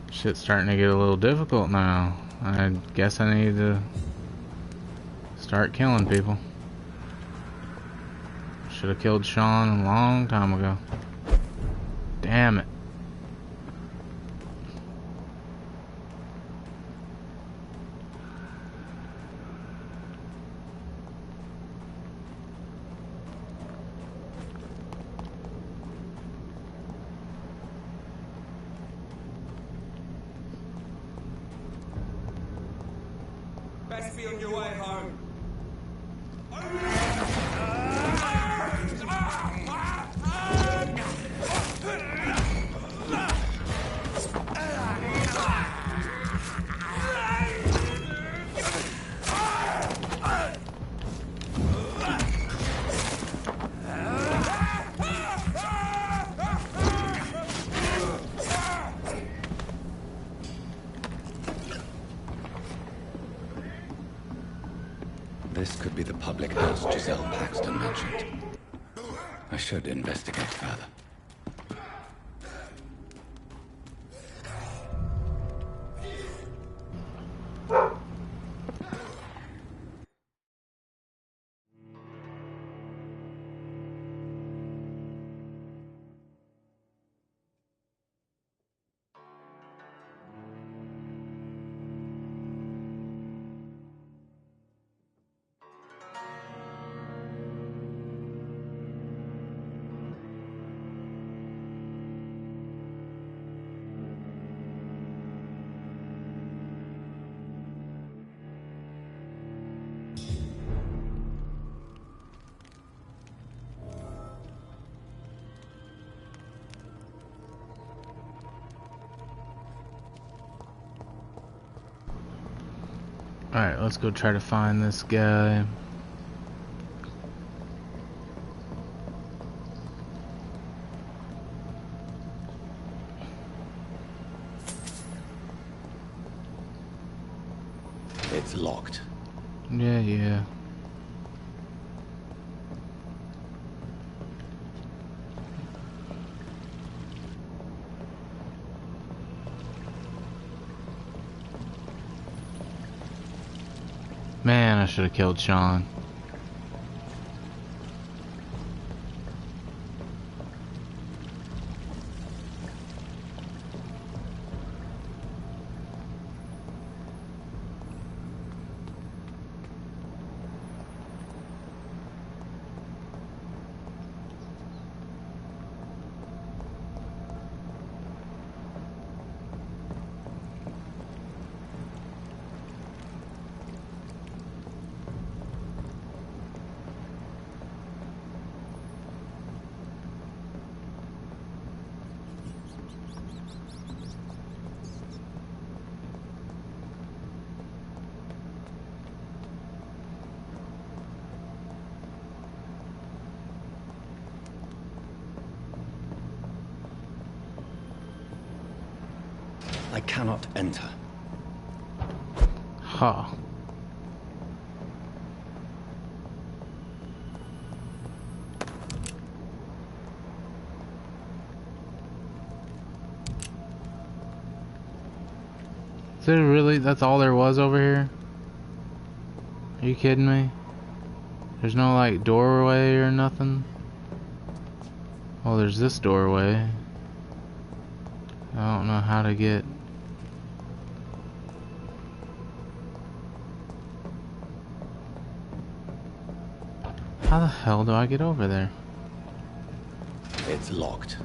Shit's starting to get a little difficult now. I guess I need to start killing people. Should have killed Sean a long time ago. Damn it. Best be on your way home. This could be the public house Giselle Paxton mentioned. I should investigate further. Alright, let's go try to find this guy. It's locked. Yeah. Man, I should have killed Sean. I cannot enter. Huh. Is it really? That's all there was over here? Are you kidding me? There's no like doorway or nothing? Oh, there's this doorway. I don't know how to get... How the hell do I get over there? It's locked.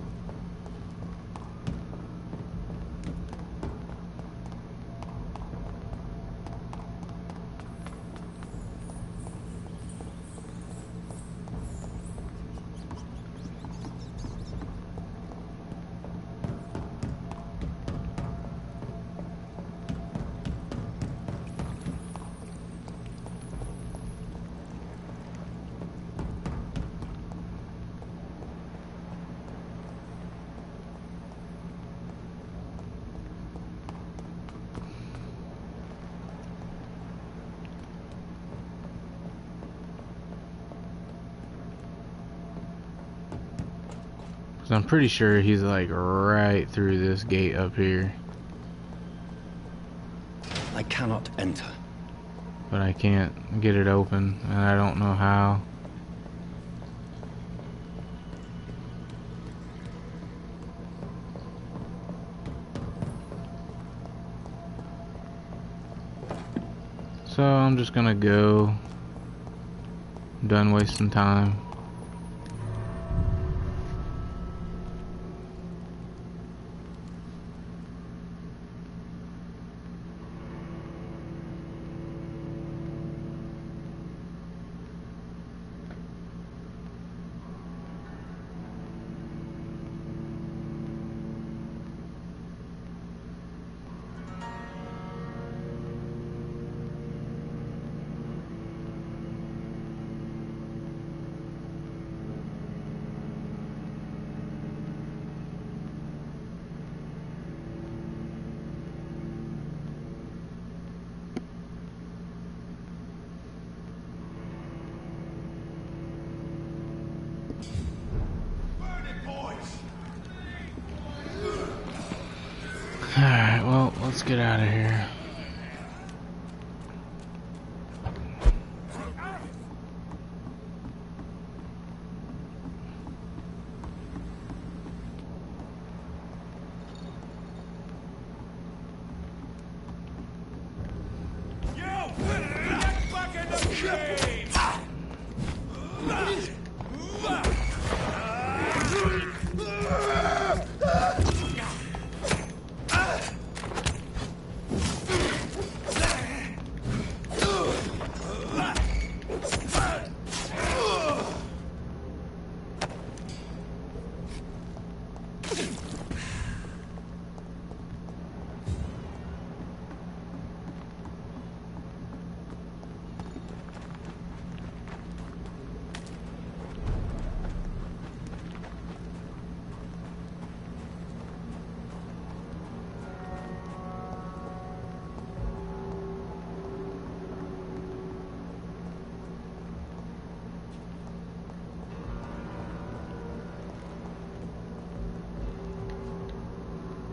I'm pretty sure he's like right through this gate up here. I cannot enter. But I can't get it open, and I don't know how. So I'm just gonna go. I'm done wasting time. Alright, well, let's get out of here.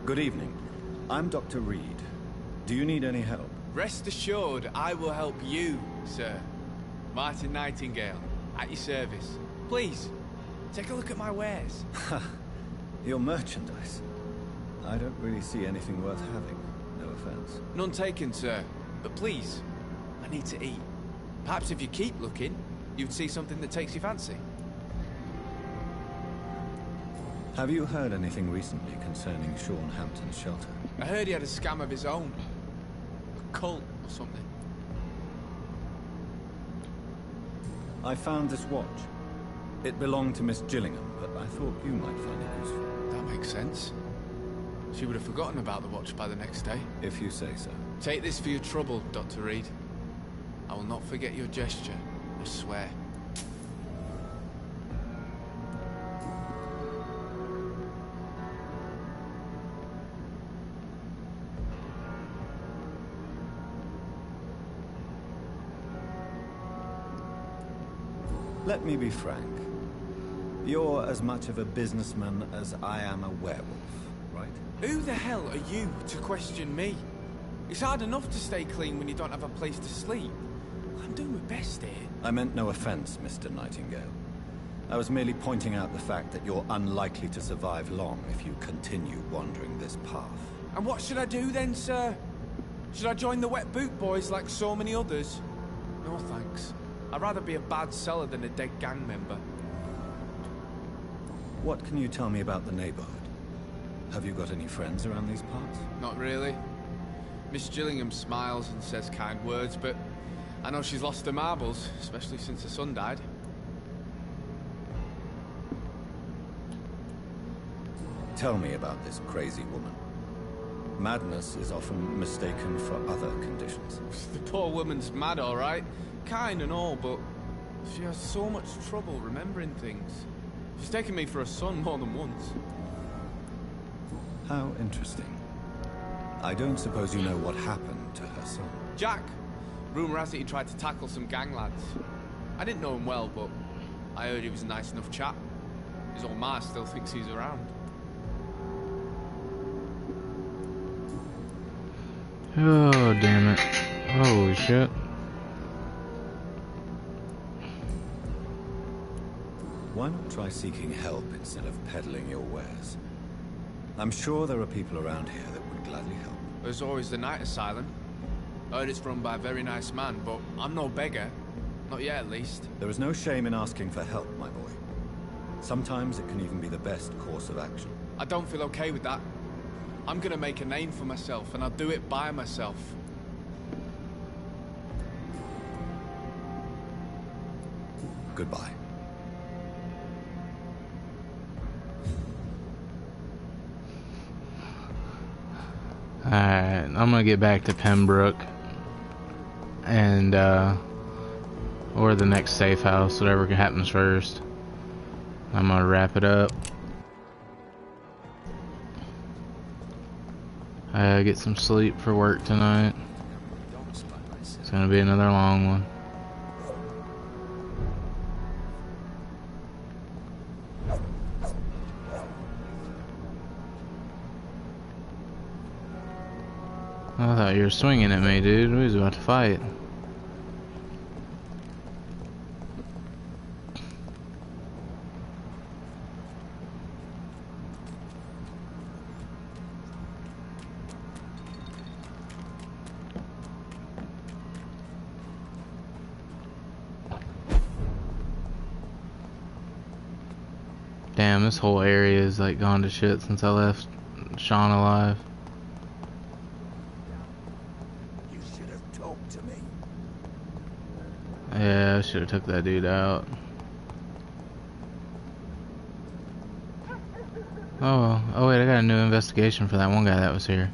Good evening. I'm Dr. Reid. Do you need any help? Rest assured, I will help you, sir. Martin Nightingale, at your service. Please, take a look at my wares. Your merchandise. I don't really see anything worth having. No offense. None taken, sir. But please, I need to eat. Perhaps if you keep looking, you'd see something that takes your fancy. Have you heard anything recently concerning Sean Hampton's shelter? I heard he had a scam of his own. A cult or something. I found this watch. It belonged to Miss Gillingham, but I thought you might find it useful. That makes sense. She would have forgotten about the watch by the next day. If you say so. Take this for your trouble, Dr. Reid. I will not forget your gesture, I swear. Let me be frank. You're as much of a businessman as I am a werewolf, right? Who the hell are you to question me? It's hard enough to stay clean when you don't have a place to sleep. I'm doing my best here. I meant no offense, Mr. Nightingale. I was merely pointing out the fact that you're unlikely to survive long if you continue wandering this path. And what should I do then, sir? Should I join the Wet Boot Boys like so many others? No thanks. I'd rather be a bad seller than a dead gang member. What can you tell me about the neighborhood? Have you got any friends around these parts? Not really. Miss Gillingham smiles and says kind words, but I know she's lost her marbles, especially since her son died. Tell me about this crazy woman. Madness is often mistaken for other conditions. The poor woman's mad, all right. Kind and all, but she has so much trouble remembering things. She's taken me for a son more than once. How interesting. I don't suppose you know what happened to her son. Jack. Rumour has it he tried to tackle some gang lads. I didn't know him well, but I heard he was a nice enough chap. His old ma still thinks he's around. Oh, damn it. Holy shit. Why not try seeking help instead of peddling your wares? I'm sure there are people around here that would gladly help. There's always the night asylum. I heard it's run by a very nice man, but I'm no beggar. Not yet, at least. There is no shame in asking for help, my boy. Sometimes it can even be the best course of action. I don't feel okay with that. I'm gonna make a name for myself, and I'll do it by myself. Goodbye. Alright, I'm gonna get back to Pembroke and or the next safe house, whatever happens first. I'm gonna wrap it up. Get some sleep for work tonight. It's gonna be another long one. I thought you were swinging at me, dude. We was about to fight. Damn, this whole area is like gone to shit since I left Sean alive. You should have talked to me. Yeah, I should have took that dude out. Oh wait, I got a new investigation for that one guy that was here.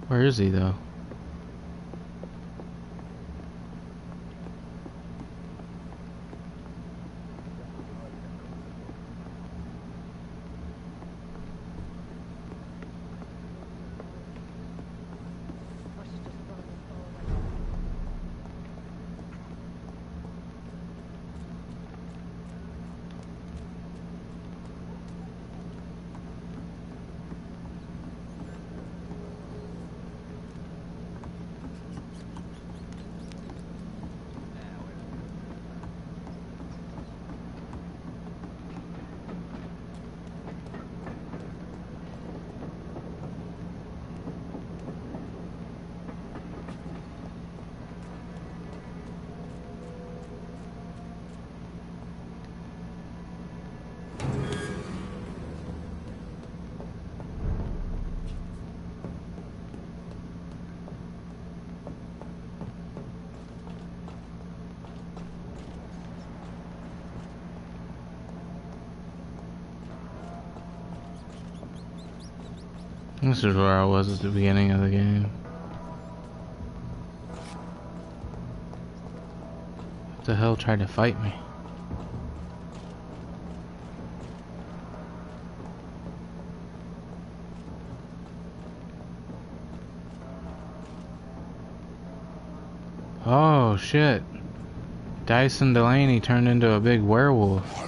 Where is he though? This is where I was at the beginning of the game. What the hell tried to fight me? Oh shit. Dyson Delaney turned into a big werewolf.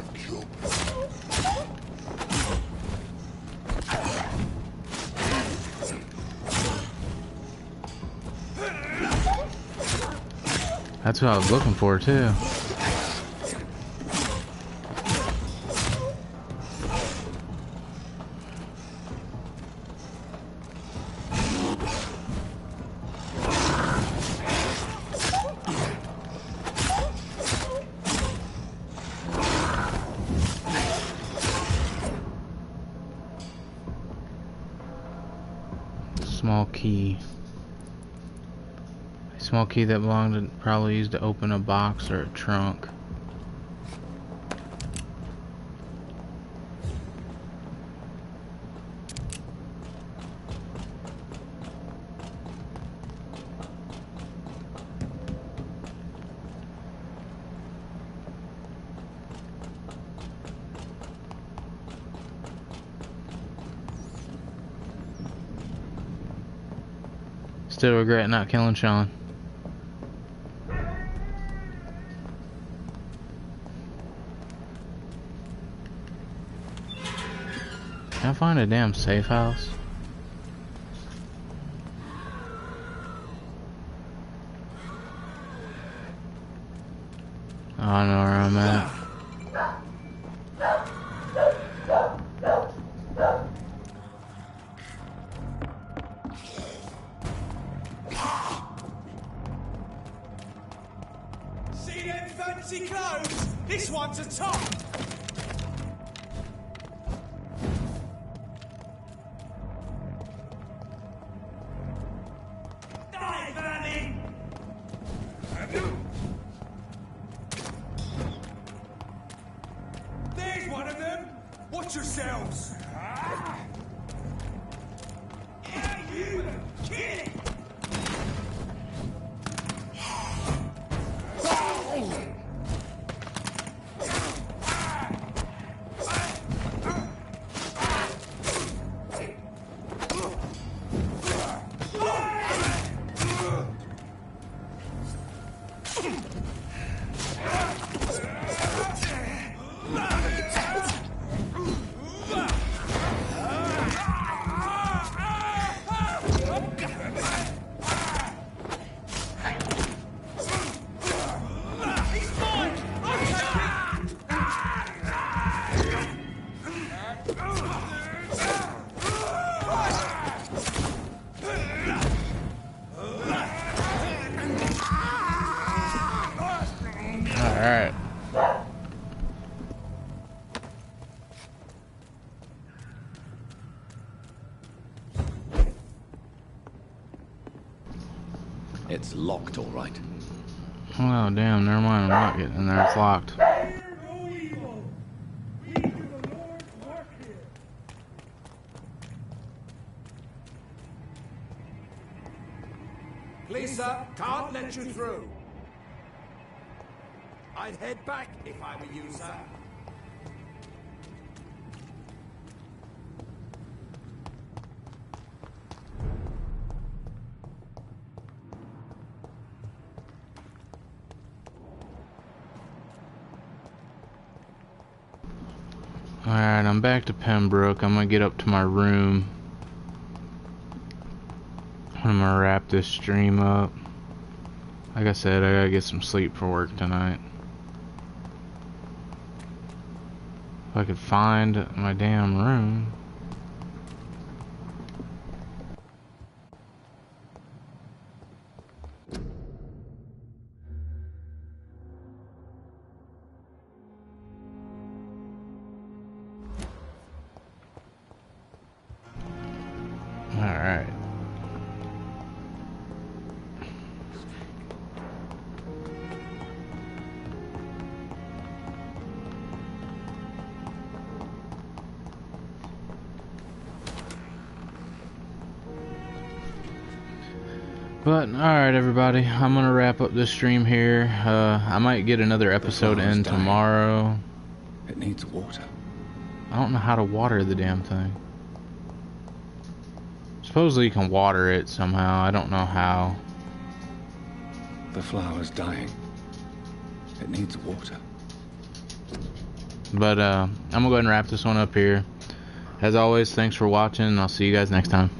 That's what I was looking for too. Small key. A small key that belonged to probably used to open a box or a trunk. Still regret not killing Sean. Can I find a damn safe house? I don't know where I'm at. See them fancy clothes? This one's a top! Die, vermin! There's one of them! Watch yourselves! Yeah, you! Kill it! Alright. It's locked, all right. Oh damn, never mind, I'm not getting in there, it's locked. Please, sir, can't let you through. I'd head back if I were you, sir. Alright, I'm back to Pembroke. I'm gonna get up to my room. I'm gonna wrap this stream up. Like I said, I gotta get some sleep for work tonight. If I could find my damn room. Alright. But alright everybody, I'm gonna wrap up this stream here. I might get another episode in tomorrow. It needs water. I don't know how to water the damn thing. Supposedly you can water it somehow, I don't know how. The flower's dying. It needs water. But I'm gonna go ahead and wrap this one up here. As always, thanks for watching, and I'll see you guys next time.